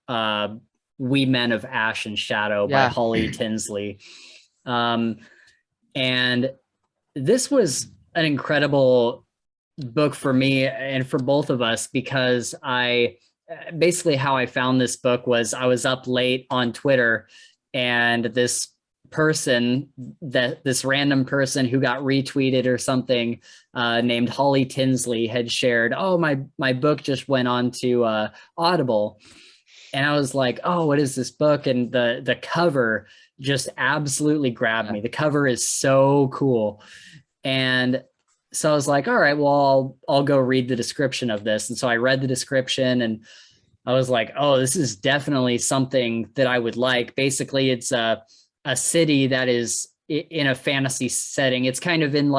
We Men of Ash and Shadow by Holly Tinsley. And this was an incredible book for me and for both of us, because basically how I found this book was I was up late on Twitter, and this random person who got retweeted or something, named Holly Tinsley, had shared, "Oh, my book just went on to Audible." And I was like, "Oh, what is this book?" And the cover just absolutely grabbed me. The cover is so cool. And so I was like, all right, well, I'll go read the description of this. And so I read the description, and I was like, oh, this is definitely something that I would like. Basically, it's a city that is in a fantasy setting. It's kind of in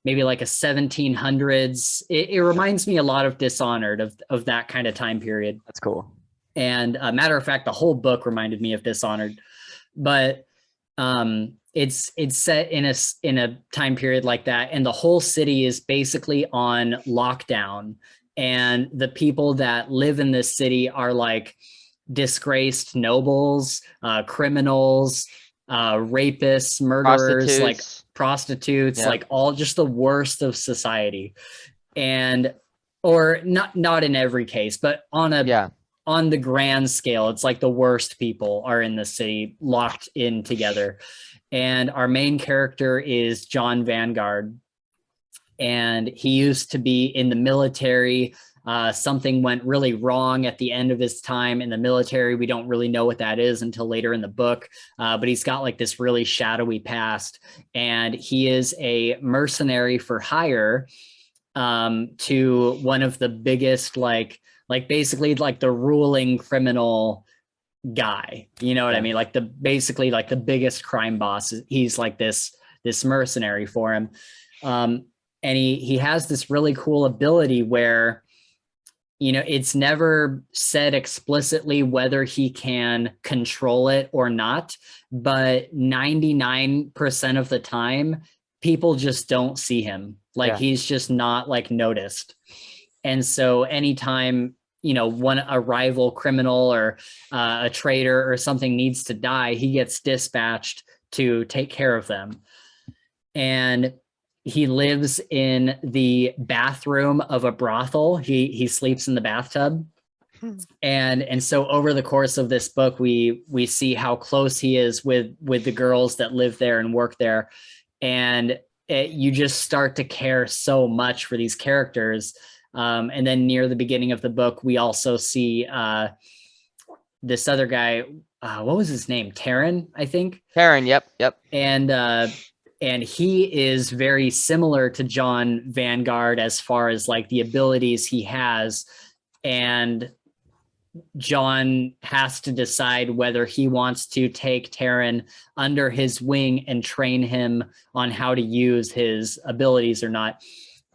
maybe like a 1700s. It reminds me a lot of Dishonored, of that kind of time period. That's cool. And matter of fact, the whole book reminded me of Dishonored. But it's set in a time period like that, and the whole city is basically on lockdown. And the people that live in this city are like disgraced nobles, criminals, rapists, murderers, like prostitutes, like all just the worst of society. And or not in every case, but on the grand scale, it's like the worst people are in the city locked in together. And our main character is John Vanguard. And he used to be in the military. Something went really wrong at the end of his time in the military. We don't really know what that is until later in the book. But he's got like this really shadowy past. And he is a mercenary for hire to one of the biggest, like basically like the ruling criminal guy, you know what I mean? Like basically like the biggest crime boss. He's like this mercenary for him. And he has this really cool ability where, you know, it's never said explicitly whether he can control it or not, but 99% of the time, people just don't see him. Like he's just not like noticed. And so anytime, you know, a rival criminal or a traitor or something needs to die, he gets dispatched to take care of them. And he lives in the bathroom of a brothel. He sleeps in the bathtub. And so over the course of this book, we see how close he is with the girls that live there and work there. And you just start to care so much for these characters. And then near the beginning of the book, we also see this other guy. What was his name? Taran, I think. Taran, yep. And he is very similar to John Vanguard as far as like the abilities he has. And John has to decide whether he wants to take Taran under his wing and train him on how to use his abilities or not.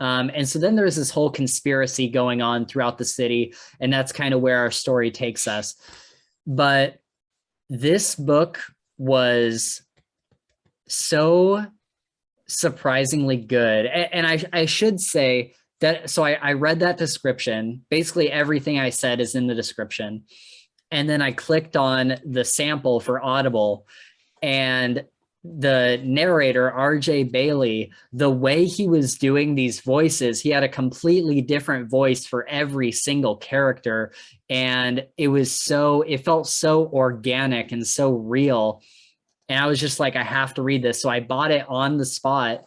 And so then there's this whole conspiracy going on throughout the city, and that's kind of where our story takes us. But this book was so surprisingly good. And I should say that, so I read that description. Basically everything I said is in the description. And then I clicked on the sample for Audible, and the narrator, RJ Bailey, the way he was doing these voices, he had a completely different voice for every single character. And it felt so organic and so real. And I was just like, I have to read this. So I bought it on the spot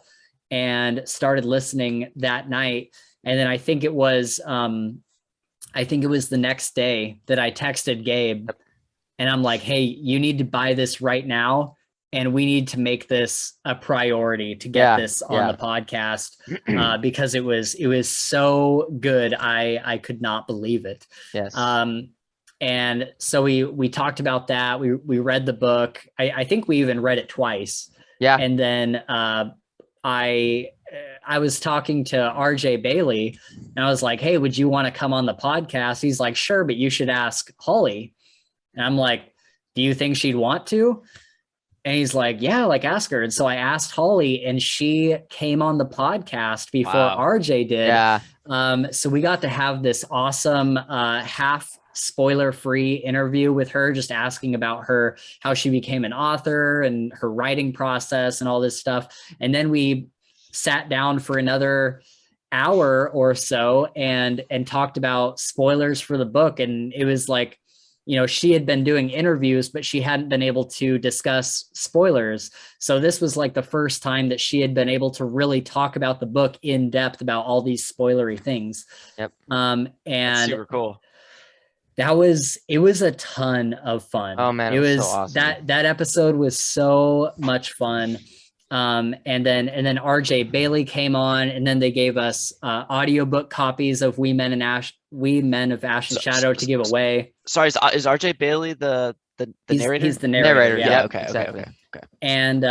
and started listening that night. And then I think it was the next day that I texted Gabe, and I'm like, hey, you need to buy this right now. And we need to make this a priority to get this on the podcast, because it was so good. I could not believe it. Yes. And so we talked about that. We read the book. I think we even read it twice. Yeah. And then I was talking to RJ Bailey, and I was like, hey, would you want to come on the podcast? He's like, sure, but you should ask Holly. And I'm like, do you think she'd want to? And he's like, yeah, like ask her. And so I asked Holly, and she came on the podcast before RJ did. Yeah. So we got to have this awesome half spoiler-free interview with her, just asking about how she became an author and her writing process and all this stuff. And then we sat down for another hour or so and talked about spoilers for the book. And it was like, she had been doing interviews, but she hadn't been able to discuss spoilers. So this was like the first time that she had been able to really talk about the book in depth about all these spoilery things. Yep. And that's super cool. It was a ton of fun. Oh man, it was so awesome. That episode was so much fun. And then RJ Bailey came on, and then they gave us audiobook copies of We Men of Ash and Shadow to give away. Sorry, is RJ Bailey the narrator? He's the narrator. Yeah. Okay. Exactly. Okay. And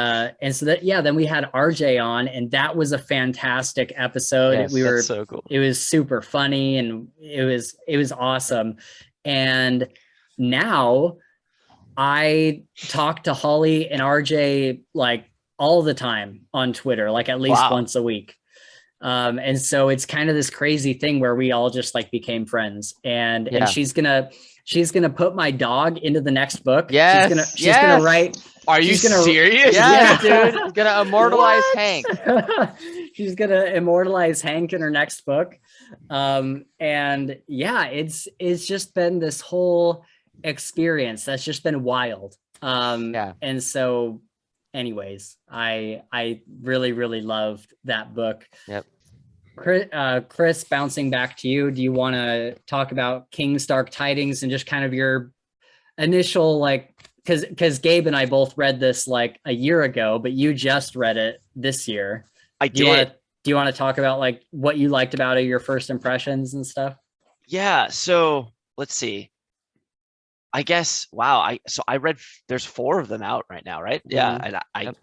so then we had RJ on, and that was a fantastic episode. Yes, that's so cool. It was super funny, and it was awesome. And now I talk to Holly and RJ like all the time on Twitter, like at least once a week. And so it's kind of this crazy thing where we all just like became friends, and she's gonna put my dog into the next book. Yes. She's gonna write. Are you serious? Yeah, dude. She's gonna immortalize Hank. She's gonna immortalize Hank in her next book. And yeah, it's just been this whole experience that's just been wild. And so anyways, I really, really loved that book. Yep. Chris, bouncing back to you, do you want to talk about King's Dark Tidings and just kind of your initial, like, because Gabe and I both read this like a year ago, but you just read it this year. I did. Do you want to talk about like what you liked about it, your first impressions and stuff? Yeah. So let's see. I guess, I read, there's 4 of them out right now, right? Yeah. And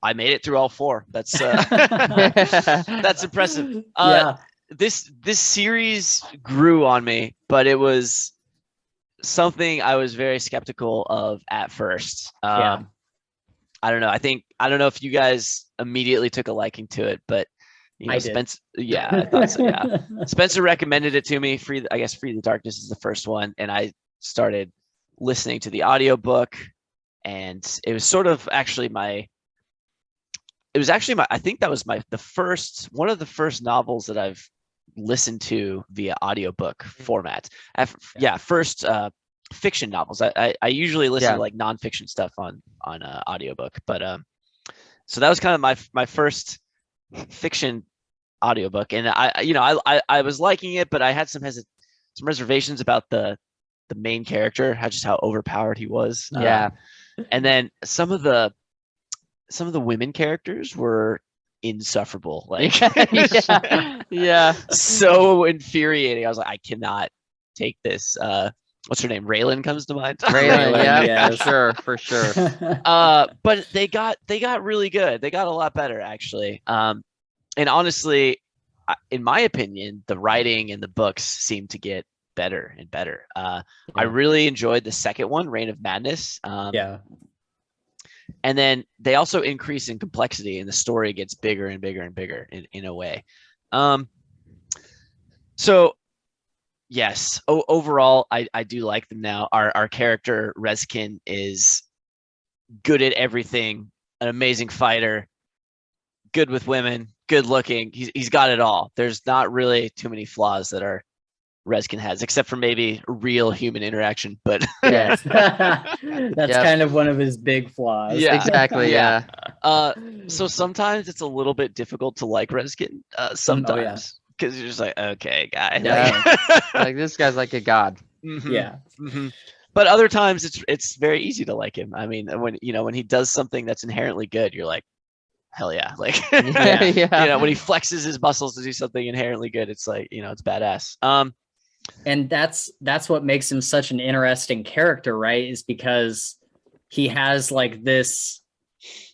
I made it through all 4. That's that's impressive. This series grew on me, but it was something I was very skeptical of at first. I don't know. I don't know if you guys immediately took a liking to it, but I Spencer, I thought so. Yeah. Spencer recommended it to me. Free the Darkness is the first one, and I started listening to the audiobook, and it was sort of actually I think that was one of the first novels that I've listened to via audiobook format. First fiction novels. I usually listen to like nonfiction stuff on audiobook, but so that was kind of my first fiction audiobook, and I was liking it, but I had some reservations about the main character, how overpowered he was. And then some of the women characters were insufferable, like so infuriating. I was like, I cannot take this. What's her name? Raylan comes to mind. Raylan, for sure. But they got really good. They got a lot better, actually. And honestly, in my opinion, the writing in the books seem to get better and better. I really enjoyed the second one, Reign of Madness. And then they also increase in complexity, and the story gets bigger and bigger and bigger in a way. So yes, overall, I do like them now. Our character Rezkin is good at everything, an amazing fighter, good with women, good looking. He's got it all. There's not really too many flaws that our Rezkin has, except for maybe real human interaction. But yes, that's kind of one of his big flaws. Yeah, exactly. Yeah. So sometimes it's a little bit difficult to like Rezkin. Sometimes because you're just like, okay, guy. Like this guy's like a god. Mm-hmm. Yeah. Mm-hmm. But other times it's very easy to like him. I mean, when he does something that's inherently good, you're like, hell yeah. Like when he flexes his muscles to do something inherently good, it's like, it's badass. And that's what makes him such an interesting character, right? Is because he has like this,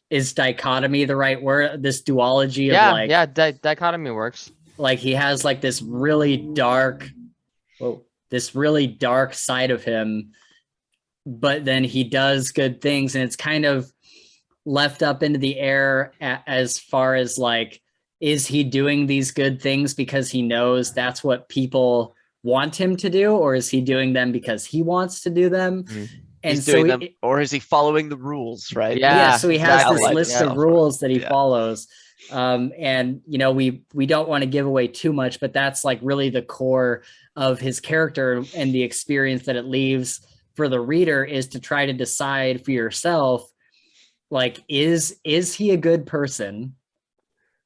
is dichotomy the right word? This duology of dichotomy works. Like he has like this really dark side of him, but then he does good things, and it's kind of left up into the air as far as like, is he doing these good things because he knows that's what people want him to do, or is he doing them because he wants to do them? And he's doing them, or is he following the rules, right? Yeah, so he has this list of rules that he follows. And we don't want to give away too much, but that's like really the core of his character, and the experience that it leaves for the reader is to try to decide for yourself, like, is he a good person?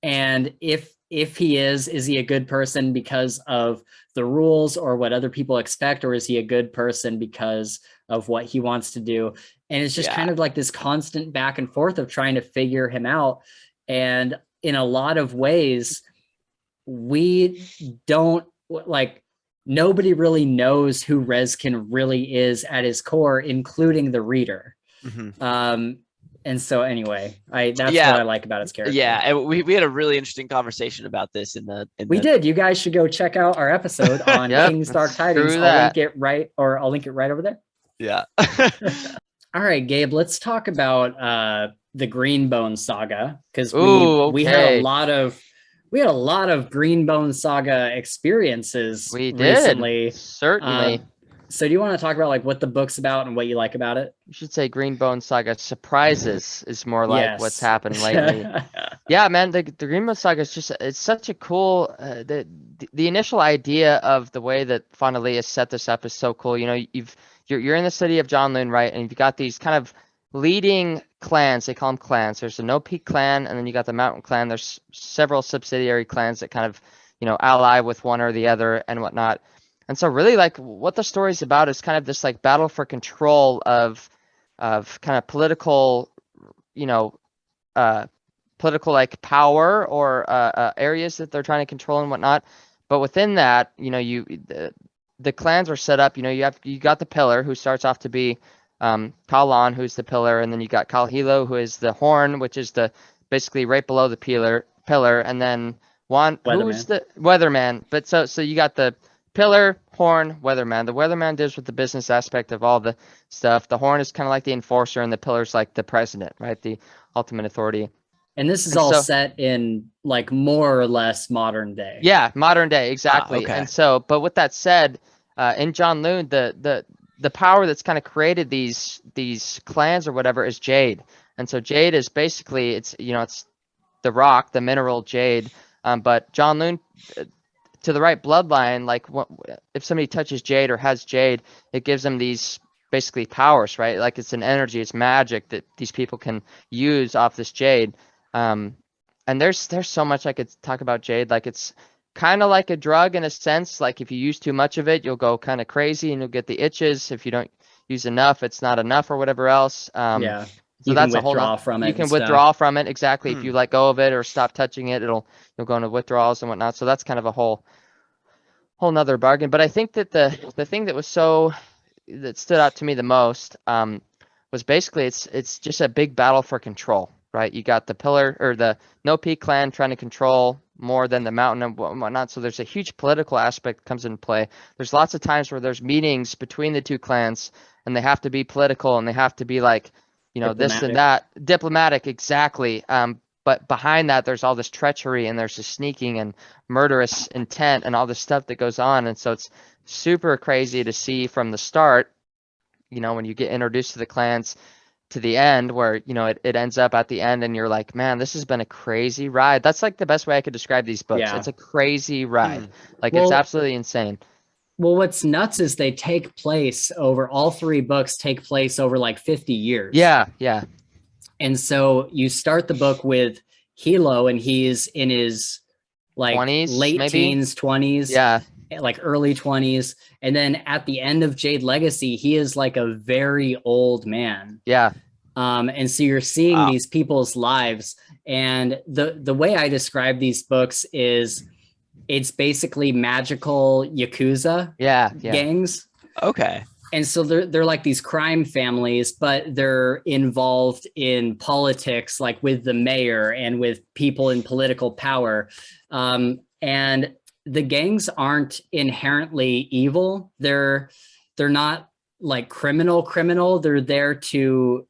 And if he is he a good person because of the rules or what other people expect, or is he a good person because of what he wants to do? And it's just kind of like this constant back and forth of trying to figure him out. And in a lot of ways, we don't, like, nobody really knows who Rezkin really is at his core, including the reader. Mm-hmm. And so anyway, that's what I like about his character. Yeah, and we had a really interesting conversation about this we did. You guys should go check out our episode on King's Dark Tidings. I'll link it right over there. Yeah. All right, Gabe, let's talk about the Greenbone Saga, because we had a lot of Greenbone Saga experiences recently. Certainly. So do you want to talk about like what the book's about and what you like about it? You should say Greenbone Saga surprises is more like what's happened lately. Yeah, man, the Greenbone Saga is it's such a cool, the initial idea of the way that Fonda has set this up is so cool. You're in the city of Jonloon, right? And you've got these kind of leading clans. They call them clans. There's the No Peak clan, and then you got the Mountain clan. There's several subsidiary clans that kind of, ally with one or the other and whatnot. And so really, like, what the story's about is kind of this like battle for control of kind of political, political like power or areas that they're trying to control and whatnot. But within that, the clans are set up. You got the pillar, who starts off to be Kalan, who's the pillar, and then you got Kalhilo, who is the Hearne, which is basically right below the pillar, and then who's the Weatherman. But so you got the pillar, Hearne, Weatherman. The Weatherman deals with the business aspect of all the stuff. The Hearne is kind of like the enforcer, and the pillar's like the president, right? The ultimate authority. And this is all set in like more or less modern day. Yeah, modern day, exactly. Okay. And so, but with that said, in Jonloon, the power that's kind of created these clans or whatever is jade. And so jade is basically, it's the rock, the mineral jade. But Jonloon, to the right bloodline, like if somebody touches jade or has jade, it gives them these basically powers, right? Like it's an energy, it's magic that these people can use off this jade. And there's so much I could talk about jade. Like it's kind of like a drug in a sense. Like if you use too much of it, you'll go kind of crazy and you'll get the itches. If you don't use enough, it's not enough or whatever else. So that's a whole from it. You can withdraw from it, exactly. If you let go of it or stop touching it, you'll go into withdrawals and whatnot. So that's kind of a whole nother bargain. But I think that the thing that stood out to me the most was basically it's just a big battle for control, right? You got the pillar or the No Peak clan trying to control more than the mountain and whatnot. So there's a huge political aspect that comes into play. There's lots of times where there's meetings between the two clans, and they have to be political, and they have to be like, this and that, diplomatic, exactly. But behind that, there's all this treachery, and there's this sneaking and murderous intent and all this stuff that goes on. And so it's super crazy to see from the start, when you get introduced to the clans, to the end where, it ends up at the end and you're like, man, this has been a crazy ride. That's like the best way I could describe these books. Yeah. It's a crazy ride. It's absolutely insane. Well, what's nuts is they take place over, all three books take place over like 50 years. Yeah. Yeah. And so you start the book with Hilo, and he's in his like 20s, late maybe? teens, 20s. Yeah. Like early 20s. And then at the end of Jade Legacy, he is like a very old man. Yeah. And so you're seeing these people's lives. And the way I describe these books is it's basically magical Yakuza gangs. Okay. And so they're like these crime families, but they're involved in politics, like with the mayor and with people in political power. And the gangs aren't inherently evil. They're not like criminal. They're there to,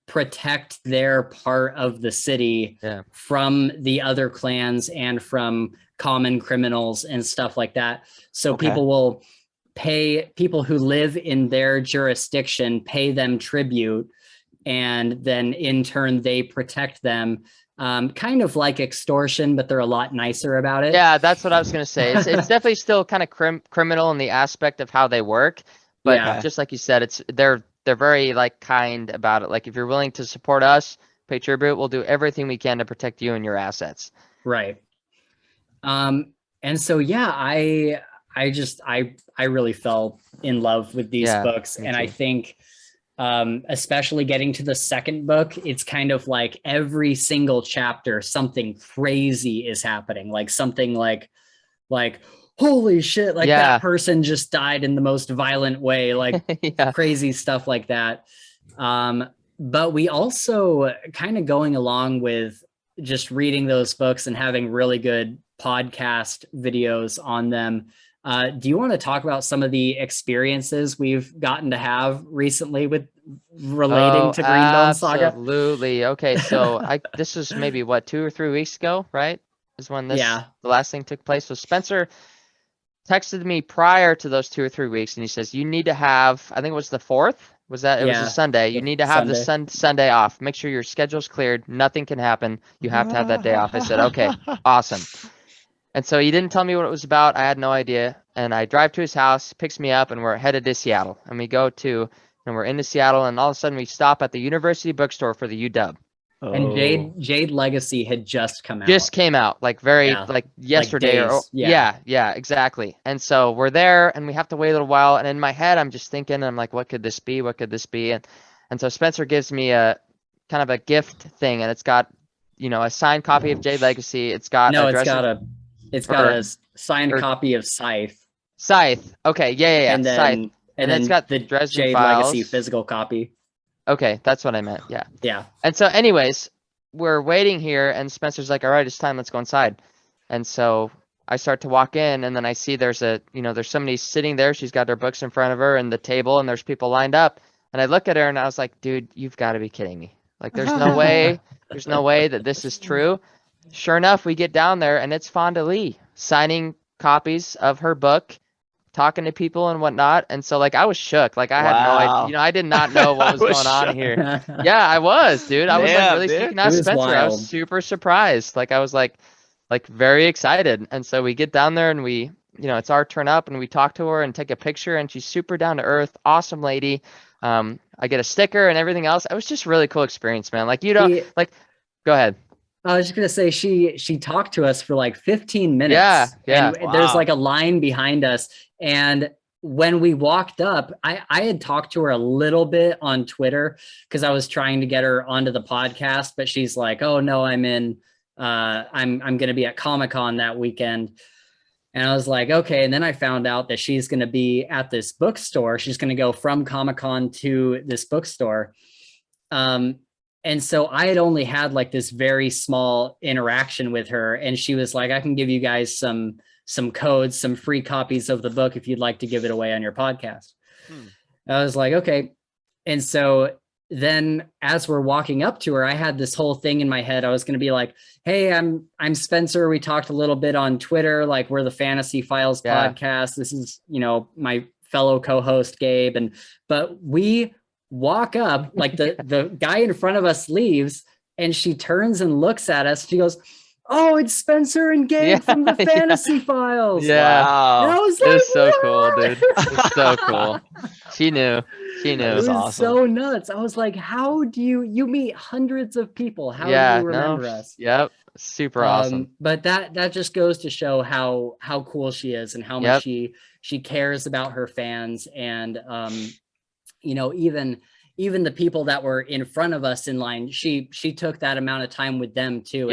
protect their part of the city from the other clans and from common criminals and stuff like that. So people will pay people who live in their jurisdiction, pay them tribute, and then in turn they protect them. Kind of like extortion, but they're a lot nicer about it. Yeah, that's what I was going to say. It's definitely still kind of criminal in the aspect of how they work. But just like you said, they're very like kind about it. Like if you're willing to support us, pay tribute, we'll do everything we can to protect you and your assets. Right. And so, I really fell in love with these books. And I think, especially getting to the second book, it's kind of like every single chapter, something crazy is happening. Like something like, holy shit, like that person just died in the most violent way, like crazy stuff like that. But we also kind of going along with just reading those books and having really good podcast videos on them. Do you want to talk about some of the experiences we've gotten to have recently with relating to Greenbone Saga? Absolutely. Okay, so this was maybe 2 or 3 weeks ago, right? Is when the last thing took place. So Spencer texted me prior to those 2 or 3 weeks, and he says, you need to have, I think it was the 4th. Was that? It was a Sunday. You need to have the Sunday off. Make sure your schedule's cleared. Nothing can happen. You have to have that day off. I said, okay, awesome. And so he didn't tell me what it was about. I had no idea. And I drive to his house, picks me up, and we're headed to Seattle. And we're into Seattle, and all of a sudden we stop at the University Bookstore for the UW. And Jade Legacy had just come out. Just came out, like yesterday. Yeah, exactly. And so we're there, and we have to wait a little while. And in my head, I'm just thinking, I'm like, what could this be? What could this be? And so Spencer gives me a kind of a gift thing, and it's got, a signed copy of Jade Legacy. It's got it's got a signed copy of Scythe. Okay, yeah. And then, Scythe. And then it's got the Dresden Jade Files. Legacy physical copy. Okay, that's what I meant. Yeah. Yeah. And so anyways, we're waiting here, and Spencer's like, all right, it's time. Let's go inside. And so I start to walk in, and then I see there's somebody sitting there. She's got her books in front of her and the table, and there's people lined up. And I look at her, and I was like, dude, you've got to be kidding me. Like, there's no way that this is true. Sure enough, we get down there, and it's Fonda Lee signing copies of her book, talking to people and whatnot. And so I was shook. I had no idea, I did not know what was going on here. Yeah, I was, dude. I was really freaking out. Spencer, wild. I was super surprised. I was very excited. And so we get down there, and we, it's our turn up, and we talk to her and take a picture, and she's super down to earth, awesome lady. I get a sticker and everything else. It was just a really cool experience, man. Go ahead. I was just gonna say she talked to us for 15 minutes. Yeah. And there's a line behind us, and when we walked up, I had talked to her a little bit on Twitter because I was trying to get her onto the podcast, but she's like, "Oh no, I'm gonna be at Comic-Con that weekend." And I was like, okay. And then I found out that she's going to be at this bookstore. She's going to go from Comic-Con to this bookstore. And And so I had only had like this very small interaction with her, and she was like, I can give you guys some codes, some free copies of the book if you'd like to give it away on your podcast. I was like, okay. And so then as we're walking up to her, I had this whole thing in my head. I was going to be like, hey, I'm Spencer. We talked a little bit on Twitter, like we're the Fantasy Files podcast. This is, my fellow co-host Gabe. But we walk up, like the guy in front of us leaves, and she turns and looks at us. She goes, oh, it's Spencer and Gabe from the Fantasy Files. Yeah. Wow. And I was like, It's so cool, dude. It's so cool. She knew. That It was was awesome. so nuts. I was like, how do you meet hundreds of people? How do you remember us? Yep. Super awesome. But that just goes to show how cool she is and how much she cares about her fans. And even the people that were in front of us in line, she took that amount of time with them too.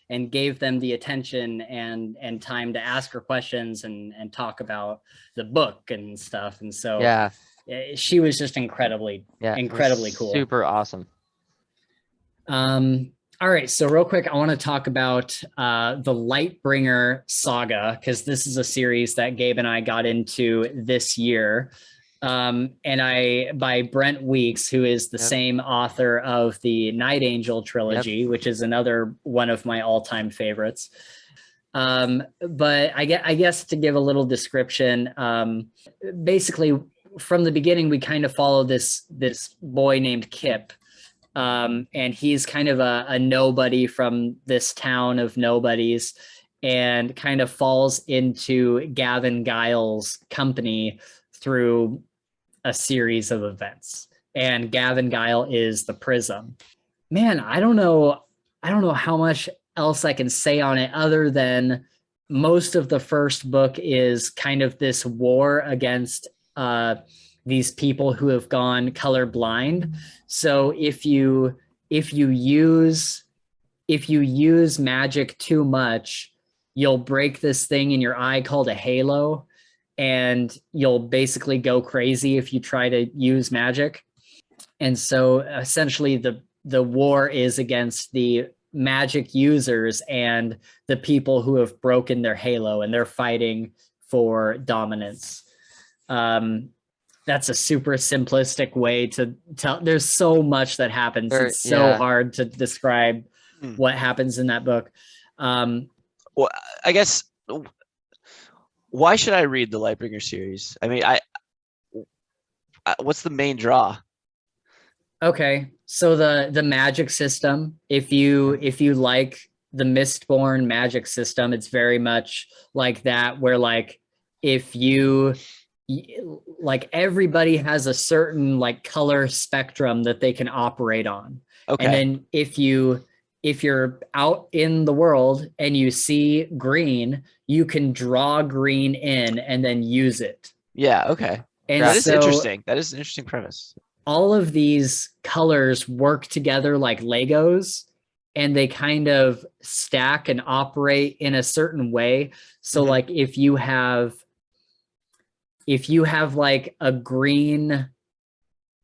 And gave them the attention and time to ask her questions and talk about the book and stuff. And so she was just incredibly cool. Super awesome. All right, so real quick, I want to talk about the Lightbringer saga, because this is a series that Gabe and I got into this year. By Brent Weeks, who is the same author of the Night Angel trilogy, which is another one of my all-time favorites. But I guess to give a little description, basically from the beginning, we kind of follow this boy named Kip. And he's kind of a nobody from this town of nobodies, and kind of falls into Gavin Giles' company through a series of events. And Gavin Guile is the Prism. Man, I don't know how much else I can say on it other than most of the first book is kind of this war against these people who have gone colorblind. So if you use magic too much, you'll break this thing in your eye called a halo, and you'll basically go crazy if you try to use magic. And so essentially the war is against the magic users and the people who have broken their halo, and they're fighting for dominance. That's a super simplistic way to tell. There's so much that happens. It's so hard to describe what happens in that book. Well, I guess, why should I read the Lightbringer series? I mean, I what's the main draw? Okay, so the magic system, if you like the Mistborn magic system, it's very much like that, where like if you like everybody has a certain like color spectrum that they can operate on. Okay. And then if you're out in the world and you see green, you can draw green in and then use it. Yeah, okay. And that is interesting. That is an interesting premise. All of these colors work together like Legos, and they kind of stack and operate in a certain way. So like if you have like a green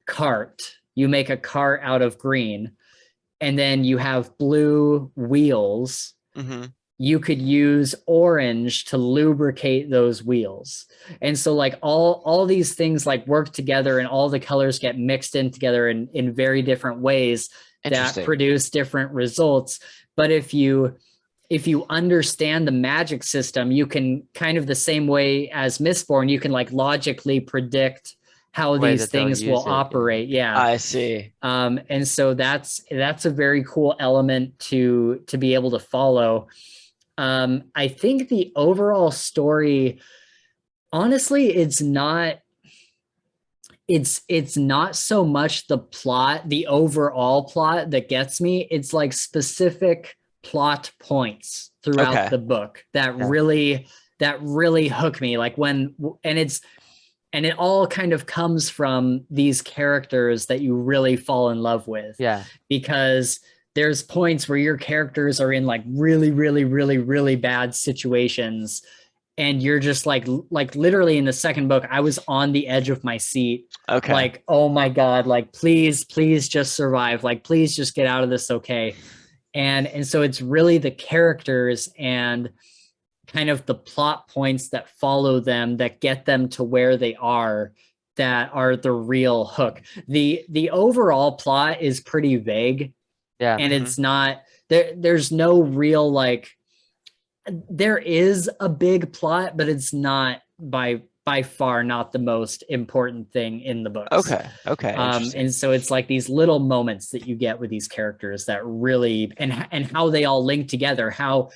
cart, you make a cart out of green, and then you have blue wheels, you could use orange to lubricate those wheels. And so like all these things like work together, and all the colors get mixed in together in very different ways that produce different results. But if you understand the magic system, you can kind of the same way as Mistborn, you can like logically predict how these things will operate. Yeah. I see. And so that's a very cool element to be able to follow. I think the overall story, honestly, it's not so much the plot, the overall plot that gets me. It's like specific plot points throughout the book that really hook me. Like and it all kind of comes from these characters that you really fall in love with. Yeah. Because there's points where your characters are in like really, really, really, really bad situations. And you're just like literally in the second book, I was on the edge of my seat Okay. Like, oh my God, like, please just survive. Like, please just get out of this. Okay. And so it's really the characters and kind of the plot points that follow them that get them to where they are that are the real hook. The overall plot is pretty vague. Yeah. And it's not there's no real like there is a big plot, but it's not by far not the most important thing in the books. Okay. And so it's like these little moments that you get with these characters that really and how they all link together, how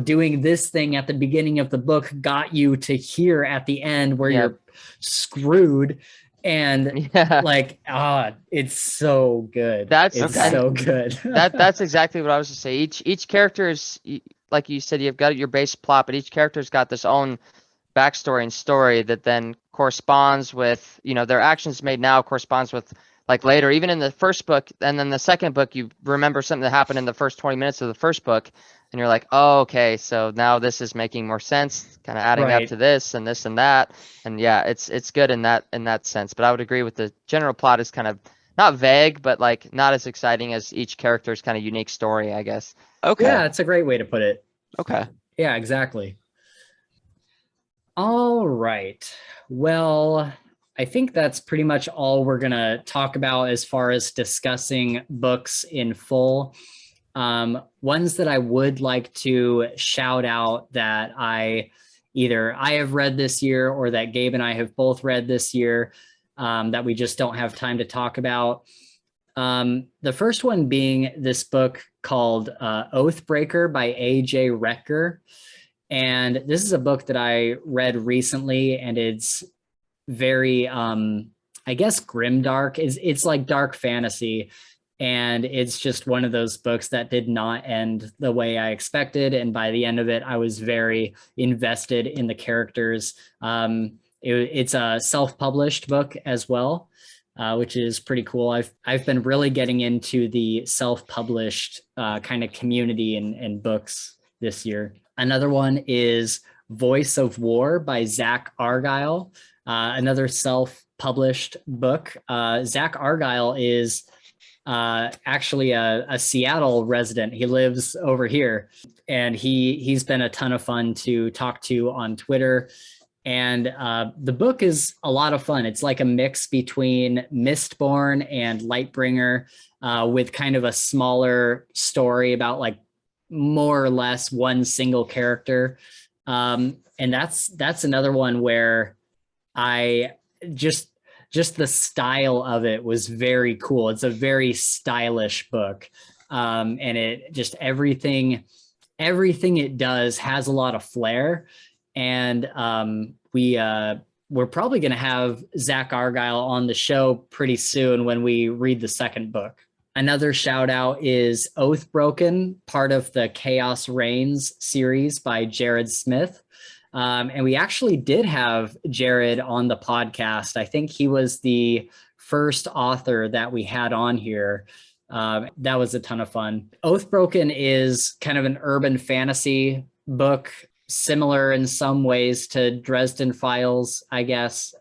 doing this thing at the beginning of the book got you to here at the end where you're screwed. And like, it's so good. So good. That's exactly what I was to say. Each character is, like you said, you've got your base plot, but each character's got this own backstory and story that then corresponds with, their actions made now corresponds with like later, even in the first book. And then the second book, you remember something that happened in the first 20 minutes of the first book. And you're like, oh, okay, so now this is making more sense, kind of adding up to this and that. And yeah, it's good in that sense. But I would agree with the general plot is kind of not vague, but like not as exciting as each character's kind of unique story, I guess. Okay. Yeah, it's a great way to put it. Okay. Yeah, exactly. All right. Well, I think that's pretty much all we're going to talk about as far as discussing books in full. Ones that I would like to shout out that I have read this year or that Gabe and I have both read this year that we just don't have time to talk about. The first one being this book called Oathbreaker by A.J. Recker. And this is a book that I read recently, and it's very, I guess, grimdark. It's like dark fantasy, and it's just one of those books that did not end the way I expected. And by the end of it, I was very invested in the characters. It's a self-published book as well, which is pretty cool. I've been really getting into the self-published kind of community and books this year. Another one is Voice of War by Zach Argyle, another self-published book. Zach Argyle is actually a Seattle resident. He lives over here, and he's been a ton of fun to talk to on Twitter. And the book is a lot of fun. It's like a mix between Mistborn and Lightbringer, with kind of a smaller story about like more or less one single character. And that's another one where I just the style of it was very cool. It's a very stylish book. And it just everything it does has a lot of flair. And we're probably going to have Zach Argyle on the show pretty soon when we read the second book. Another shout out is Oathbroken, part of the Chaos Reigns series by Jared Smith. And we actually did have Jared on the podcast. I think he was the first author that we had on here. That was a ton of fun. Oathbroken is kind of an urban fantasy book, similar in some ways to Dresden Files, I guess.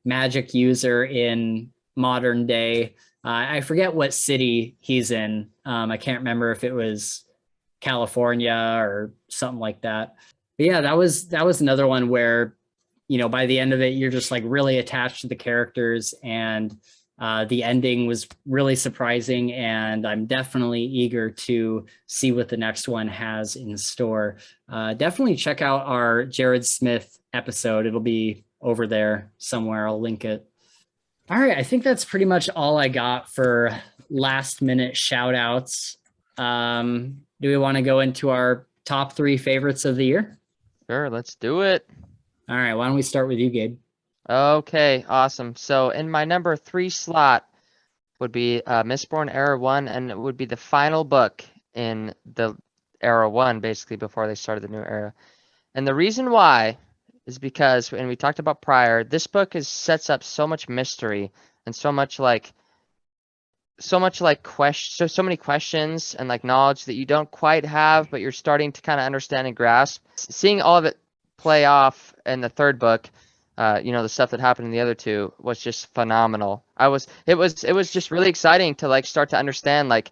Magic user in modern day. I forget what city he's in. I can't remember if it was California or something like that. But yeah, that was another one where, by the end of it, you're just like really attached to the characters, and the ending was really surprising, and I'm definitely eager to see what the next one has in store. Definitely check out our Jared Smith episode. It'll be over there somewhere. I'll link it. All right, I think that's pretty much all I got for last minute shout outs. Do we want to go into our top 3 favorites of the year? Sure, let's do it. All right, why don't we start with you, Gabe? Okay, awesome. So in my number 3 slot would be Mistborn Era 1, and it would be the final book in the Era 1, basically, before they started the new era. And the reason why is because, and we talked about prior, this book sets up so much mystery and so many questions and like knowledge that you don't quite have, but you're starting to kind of understand and grasp. Seeing all of it play off in the third book, the stuff that happened in the other two was just phenomenal. It was just really exciting to like start to understand like,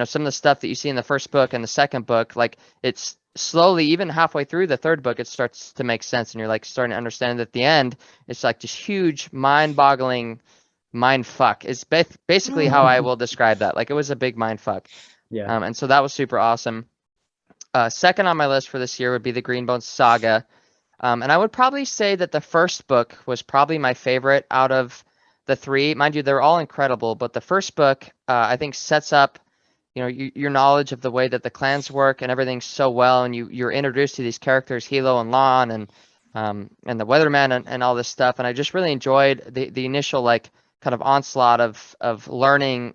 some of the stuff that you see in the first book and the second book, like it's slowly, even halfway through the third book, it starts to make sense. And you're like starting to understand that at the end, it's like this huge mind-boggling mind fuck is basically how I will describe that. Like it was a big mind fuck. Yeah. And so that was super awesome. Second on my list for this year would be the Greenbones Saga. And I would probably say that the first book was probably my favorite out of the three. Mind you, they're all incredible, but the first book, I think sets up, your knowledge of the way that the clans work and everything so well. And you're introduced to these characters, Hilo and Lon and the Weatherman and all this stuff. And I just really enjoyed the initial like kind of onslaught of learning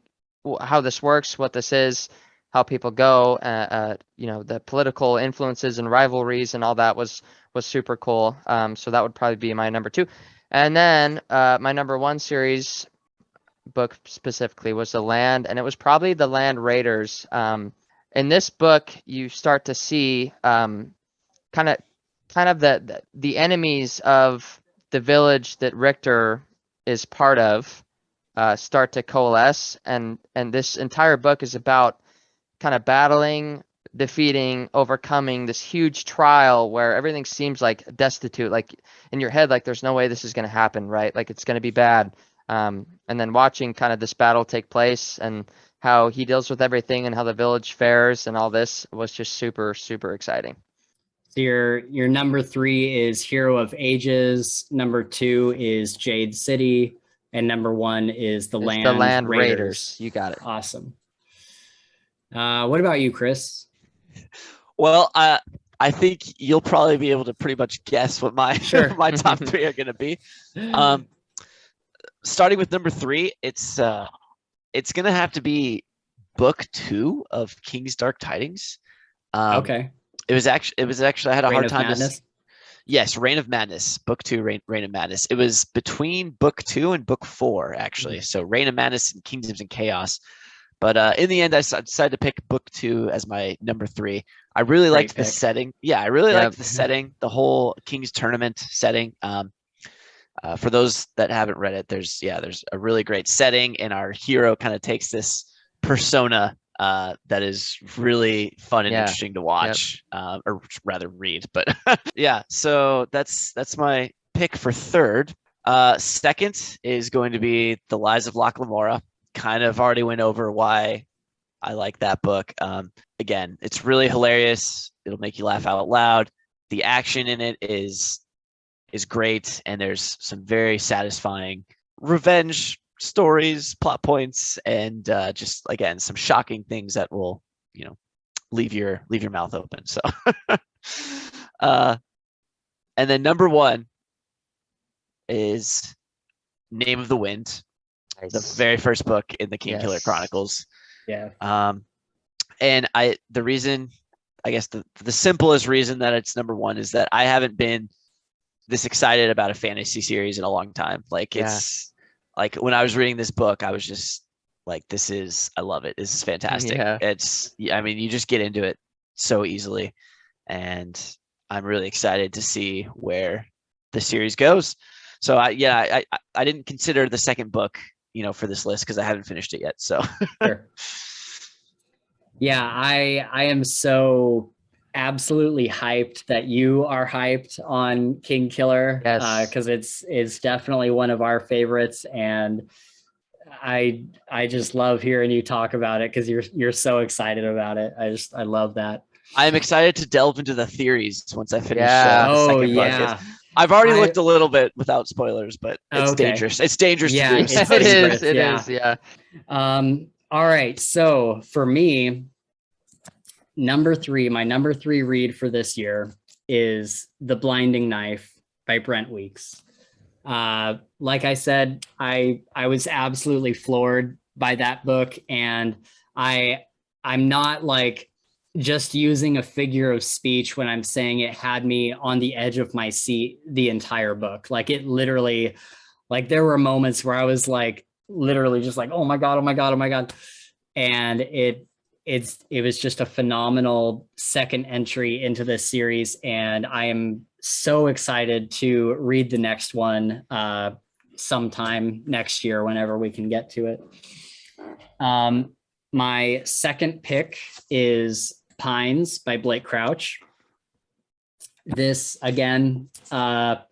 how this works, what this is, how people go, the political influences and rivalries and all that was super cool. So that would probably be my number two. And then my number one series book specifically was The Land, and it was probably The Land Raiders. In this book, you start to see kind of the enemies of the village that Richter is part of start to coalesce, and this entire book is about kind of battling, defeating, overcoming this huge trial where everything seems like destitute, like in your head, like there's no way this is going to happen, right? Like it's going to be bad. And then watching kind of this battle take place and how he deals with everything and how the village fares and all this was just super, super exciting. So your number three is Hero of Ages. Number two is Jade City. And number one is The Land Raiders. You got it. Awesome. What about you, Chris? Well, I think you'll probably be able to pretty much guess what my my top three are going to be. Starting with number three, it's going to have to be book 2 of King's Dark Tidings. Okay. It was actually I had a hard time. Yes, Reign of Madness, book 2, Reign of Madness. It was between book 2 and book 4 actually. So Reign of Madness and Kingdoms and Chaos. But in the end, I decided to pick book 2 as my number 3. I really liked the setting. Yeah, I really liked the setting, the whole King's Tournament setting. For those that haven't read it, there's a really great setting, and our hero kind of takes this persona that is really fun and interesting to watch, or rather read. But yeah, so that's my pick for third. Second is going to be The Lies of Locke Lamora. Kind of already went over why I like that book. Again, it's really hilarious. It'll make you laugh out loud. The action in it is great, and there's some very satisfying revenge stories, plot points, and just again some shocking things that will leave your mouth open. So and then number 1 is Name of the Wind. Nice. The very first book in the Kingkiller Chronicles. Yeah. And the reason, I guess the simplest reason that it's number 1 is that I haven't been this excited about a fantasy series in a long time. Like it's like when I was reading this book, I was just like, I love it. This is fantastic. Yeah. You just get into it so easily, and I'm really excited to see where the series goes. So I didn't consider the second book, for this list because I haven't finished it yet. So sure. Yeah, I am so absolutely hyped that you are hyped on Kingkiller. Yes. Because it's definitely one of our favorites, and I just love hearing you talk about it because you're so excited about it. I love that. I'm excited to delve into the theories once I finish the second book. I've already looked a little bit without spoilers, but it's dangerous. It's dangerous to do. It is. Yeah. All right. So for me, my number 3 read for this year is The Blinding Knife by Brent Weeks. Like I said, I was absolutely floored by that book, and I'm not like just using a figure of speech when I'm saying it had me on the edge of my seat the entire book. Like it literally, like there were moments where I was like literally just like, oh my God. And it it was just a phenomenal second entry into this series, and I am so excited to read the next one sometime next year whenever we can get to it. My second pick is Pines by Blake Crouch. This again, I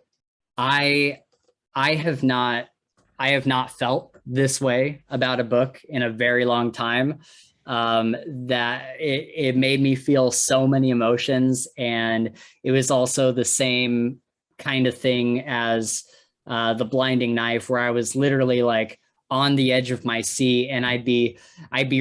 have not felt this way about a book in a very long time. That it made me feel so many emotions, and it was also the same kind of thing as The Blinding Knife, where I was literally like on the edge of my seat, and I'd be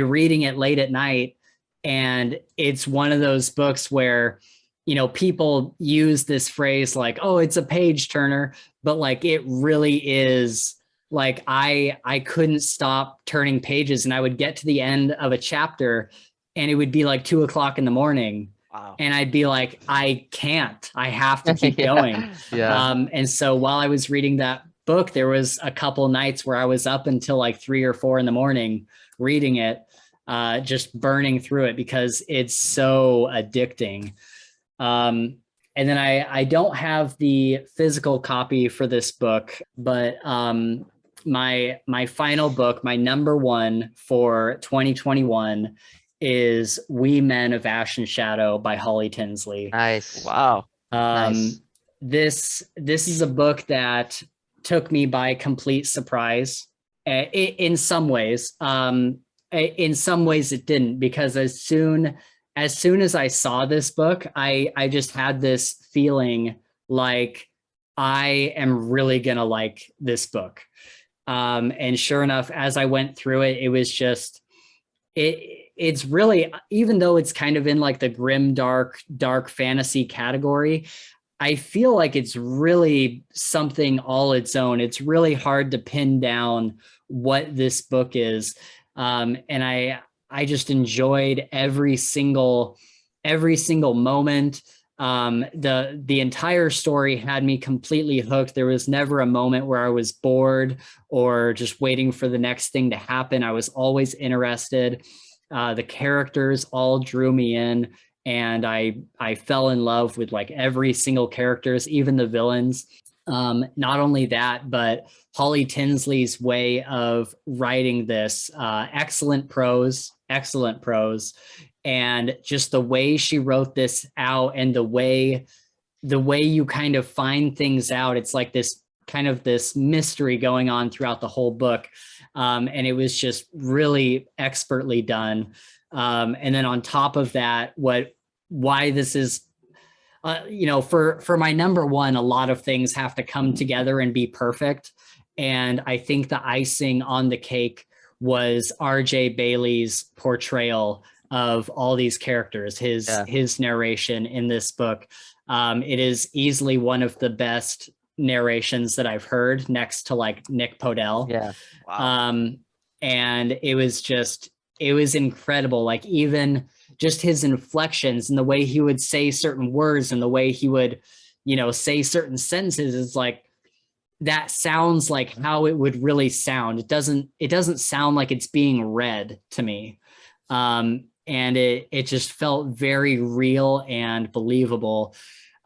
reading it late at night. And it's one of those books where, you know, people use this phrase like, oh, it's a page turner, but like it really is. Like I couldn't stop turning pages, and I would get to the end of a chapter and it would be like 2:00 in the morning. Wow. And I'd be like, I can't, I have to keep going. Yeah. And so while I was reading that book, there was a couple nights where I was up until like 3 or 4 in the morning reading it, just burning through it because it's so addicting. And then I don't have the physical copy for this book, but my final book, my number one for 2021 is We Men of Ash and Shadow by Holly Tinsley. Nice. Wow. Nice. This is a book that took me by complete surprise in some ways. In some ways it didn't, because as soon as I saw this book, I just had this feeling like I am really gonna like this book. And sure enough, as I went through it, it was just, it's really, even though it's kind of in like the grim, dark fantasy category, I feel like it's really something all its own. It's really hard to pin down what this book is. And I just enjoyed every single moment. The entire story had me completely hooked. There was never a moment where I was bored or just waiting for the next thing to happen. I was always interested. The characters all drew me in, and I fell in love with like every single characters, even the villains. Not only that, but Holly Tinsley's way of writing this, excellent prose, and just the way she wrote this out, and the way you kind of find things out. It's like this kind of this mystery going on throughout the whole book. And it was just really expertly done. And then on top of that, why this is, you know, for my number one, a lot of things have to come together and be perfect. And I think the icing on the cake was R.J. Bailey's portrayal of all these characters, his narration in this book. It is easily one of the best narrations that I've heard, next to like Nick Podell. Yeah. Wow. And it was incredible. Like even just his inflections and the way he would say certain words and the way he would, you know, say certain sentences is like, that sounds like how it would really sound. It doesn't sound like it's being read to me. And it just felt very real and believable.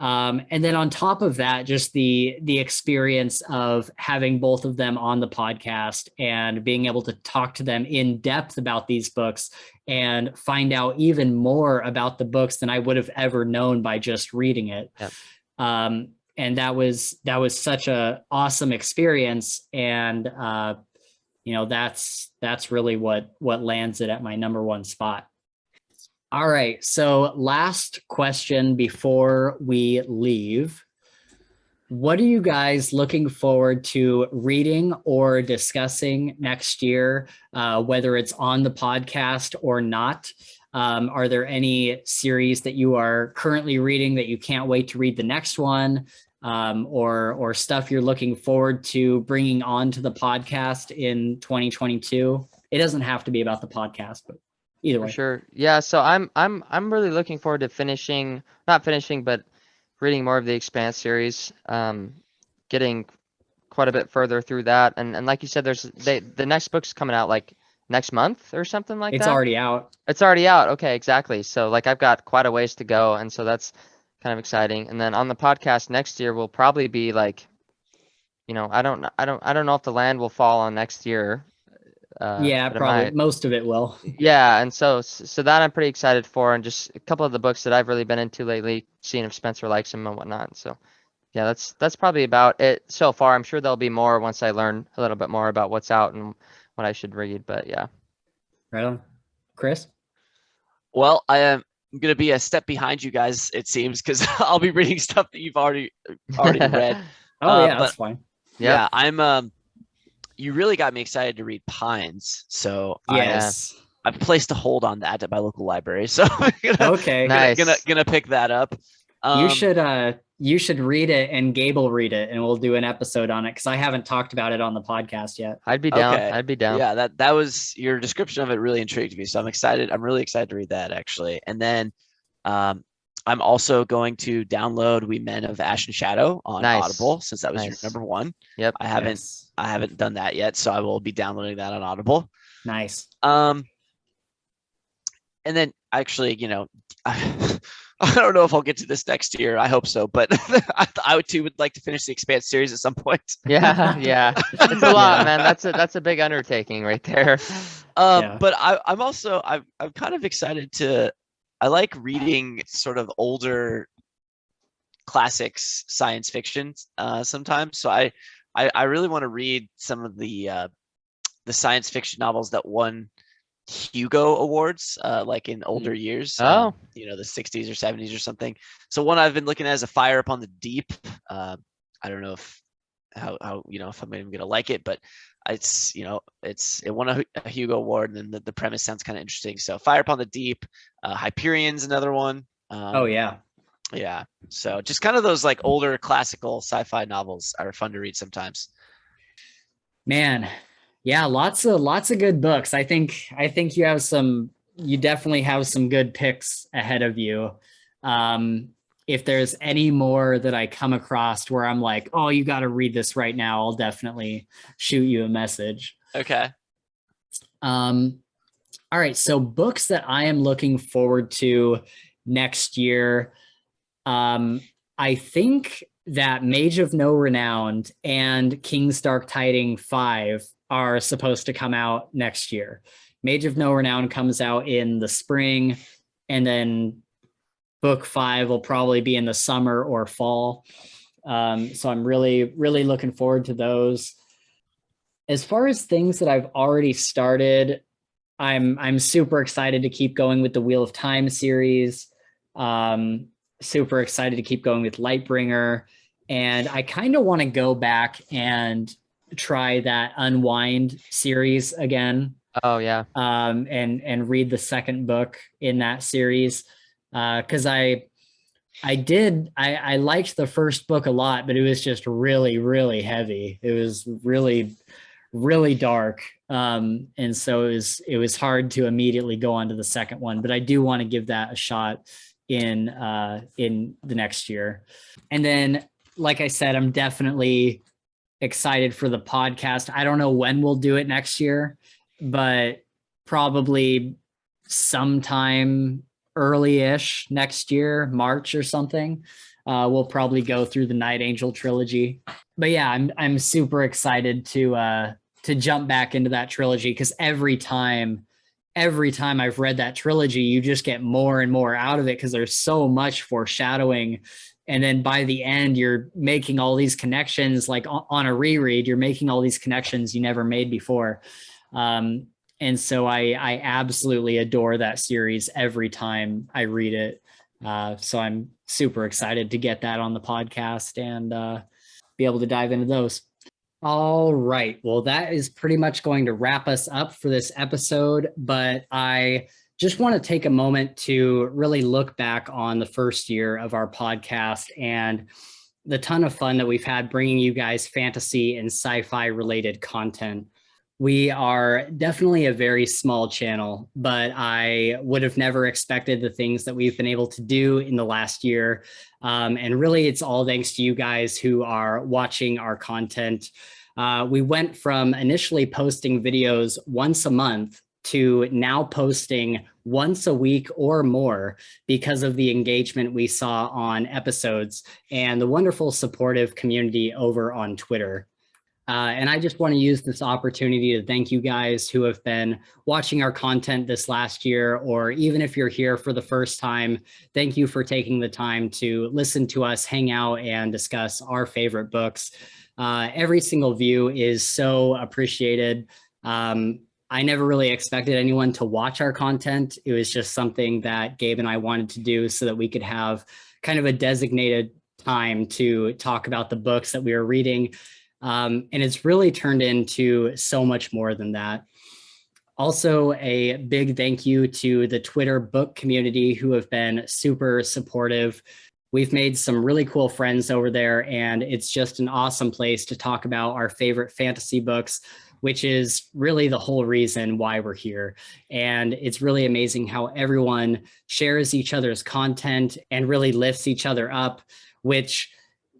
And then on top of that, just the experience of having both of them on the podcast and being able to talk to them in depth about these books and find out even more about the books than I would have ever known by just reading it. Yep. And that was such a awesome experience. And, you know, that's really what lands it at my number one spot. All right. So last question before we leave. What are you guys looking forward to reading or discussing next year, whether it's on the podcast or not? Are there any series that you are currently reading that you can't wait to read the next one, or stuff you're looking forward to bringing onto the podcast in 2022? It doesn't have to be about the podcast, but either way. For sure. Yeah. So I'm really looking forward to not finishing, but reading more of the Expanse series. Getting quite a bit further through that, and like you said, the next book's coming out like next month or something like It's that. already out. It's already out. Okay, exactly. So like I've got quite a ways to go, and so that's kind of exciting. And then on the podcast next year will probably be like, I don't know if the land will fall on next year. Yeah, But it probably might. most of it will. Yeah, and so that I'm pretty excited for, and just a couple of the books that I've really been into lately, seeing if Spencer likes them and whatnot. So yeah, that's probably about it so far. I'm sure there'll be more once I learn a little bit more about what's out and what I should read. But yeah. Right on. Chris? Well, I am going to be a step behind you guys, it seems, because I'll be reading stuff that you've already read. Oh yeah, but that's fine. Yeah, I'm. You really got me excited to read Pines, so Yes. I've placed a hold on that at my local library. So I'm gonna pick that up. You should read it, and Gabe will read it, and we'll do an episode on it because I haven't talked about it on the podcast yet. I'd be down. Okay. I'd be down. Yeah, that was your description of it really intrigued me. So I'm excited. I'm really excited to read that actually. And then I'm also going to download We Men of Ash and Shadow on Audible, since that was your number one. Yep. I haven't done that yet, so I will be downloading that on Audible. Nice. And then actually, I don't know if I'll get to this next year. I hope so, but I would like to finish the Expanse series at some point. Yeah. It's a lot, man. That's a big undertaking right there. But I'm kind of excited to. I like reading sort of older classics, science fiction sometimes. So I really want to read some of the science fiction novels that won Hugo Awards, like in older years. Oh, the 60s or 70s or something. So one I've been looking at is A Fire Upon the Deep. I don't know if if I'm even gonna like it, but it won a Hugo Award, and then the premise sounds kind of interesting. So Fire Upon the Deep, Hyperion's another one. Oh yeah. Yeah. So just kind of those like older classical sci-fi novels are fun to read sometimes. Man, yeah, lots of good books. I think you definitely have some good picks ahead of you. If there's any more that I come across where I'm like, oh, you got to read this right now, I'll definitely shoot you a message. Okay. All right. So books that I am looking forward to next year. I think that Mage of No Renown and King's Dark Tidings 5 are supposed to come out next year. Mage of No Renown comes out in the spring, and then book 5 will probably be in the summer or fall. So I'm really, really looking forward to those. As far as things that I've already started, I'm super excited to keep going with the Wheel of Time series. Super excited to keep going with Lightbringer. And I kind of want to go back and try that Unwind series again. Oh yeah. And read the second book in that series. Because I liked the first book a lot, but it was just really, really heavy. It was really, really dark. And so it was hard to immediately go on to the second one, but I do want to give that a shot in the next year. And then, like I said, I'm definitely excited for the podcast. I don't know when we'll do it next year, but probably sometime early-ish next year, March or something. We'll probably go through the Night Angel trilogy. But yeah, I'm super excited to jump back into that trilogy, because every time I've read that trilogy, you just get more and more out of it, because there's so much foreshadowing. And then by the end, you're making all these connections, like on a reread, you're making all these connections you never made before. And so I absolutely adore that series every time I read it. So I'm super excited to get that on the podcast and be able to dive into those. All right. Well, that is pretty much going to wrap us up for this episode, but I just want to take a moment to really look back on the first year of our podcast and the ton of fun that we've had bringing you guys fantasy and sci-fi related content. We are definitely a very small channel, but I would have never expected the things that we've been able to do in the last year. And really, it's all thanks to you guys who are watching our content. We went from initially posting videos once a month to now posting once a week or more because of the engagement we saw on episodes and the wonderful supportive community over on Twitter. And I just want to use this opportunity to thank you guys who have been watching our content this last year, or even if you're here for the first time, thank you for taking the time to listen to us hang out and discuss our favorite books. Every single view is so appreciated. I never really expected anyone to watch our content. It was just something that Gabe and I wanted to do so that we could have kind of a designated time to talk about the books that we were reading. And it's really turned into so much more than that. Also, a big thank you to the Twitter book community who have been super supportive. We've made some really cool friends over there, and it's just an awesome place to talk about our favorite fantasy books, which is really the whole reason why we're here. And it's really amazing how everyone shares each other's content and really lifts each other up, which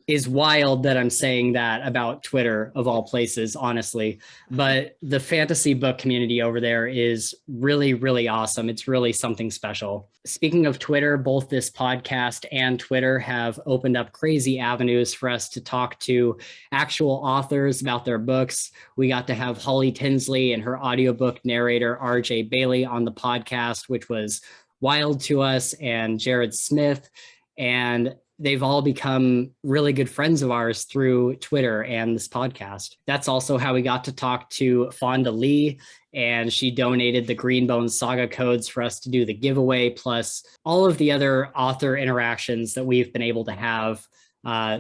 is wild that I'm saying that about Twitter of all places, honestly. But the fantasy book community over there is really, really awesome. It's really something special. Speaking of Twitter, both this podcast and Twitter have opened up crazy avenues for us to talk to actual authors about their books. We got to have Holly Tinsley and her audiobook narrator, RJ Bailey, on the podcast, which was wild to us, and Jared Smith. And they've all become really good friends of ours through Twitter and this podcast. That's also how we got to talk to Fonda Lee, and she donated the Greenbone Saga codes for us to do the giveaway, plus all of the other author interactions that we've been able to have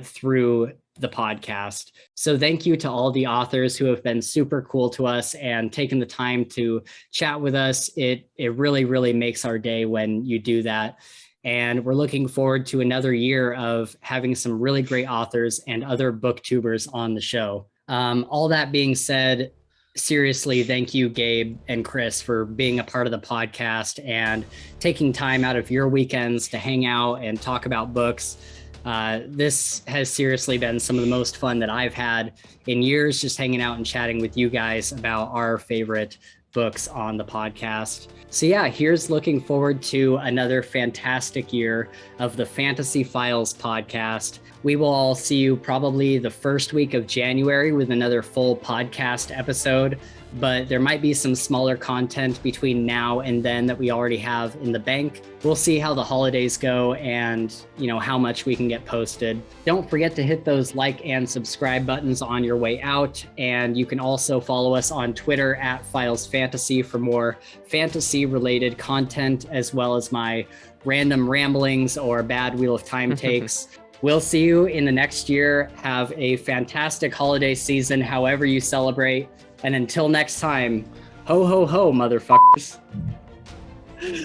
through the podcast. So thank you to all the authors who have been super cool to us and taken the time to chat with us. It really, really makes our day when you do that. And we're looking forward to another year of having some really great authors and other booktubers on the show. All that being said, seriously, thank you, Gabe and Chris, for being a part of the podcast and taking time out of your weekends to hang out and talk about books. This has seriously been some of the most fun that I've had in years, just hanging out and chatting with you guys about our favorite books on the podcast. So yeah, here's looking forward to another fantastic year of the Fantasy Files podcast. We will all see you probably the first week of January with another full podcast episode, but there might be some smaller content between now and then that we already have in the bank. We'll see how the holidays go and, how much we can get posted. Don't forget to hit those like and subscribe buttons on your way out. And you can also follow us on Twitter at Files Fantasy for more fantasy related content, as well as my random ramblings or bad Wheel of Time takes. We'll see you in the next year. Have a fantastic holiday season, however you celebrate. And until next time, ho, ho, ho, motherfuckers.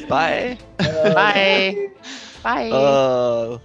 Bye. Bye. Bye.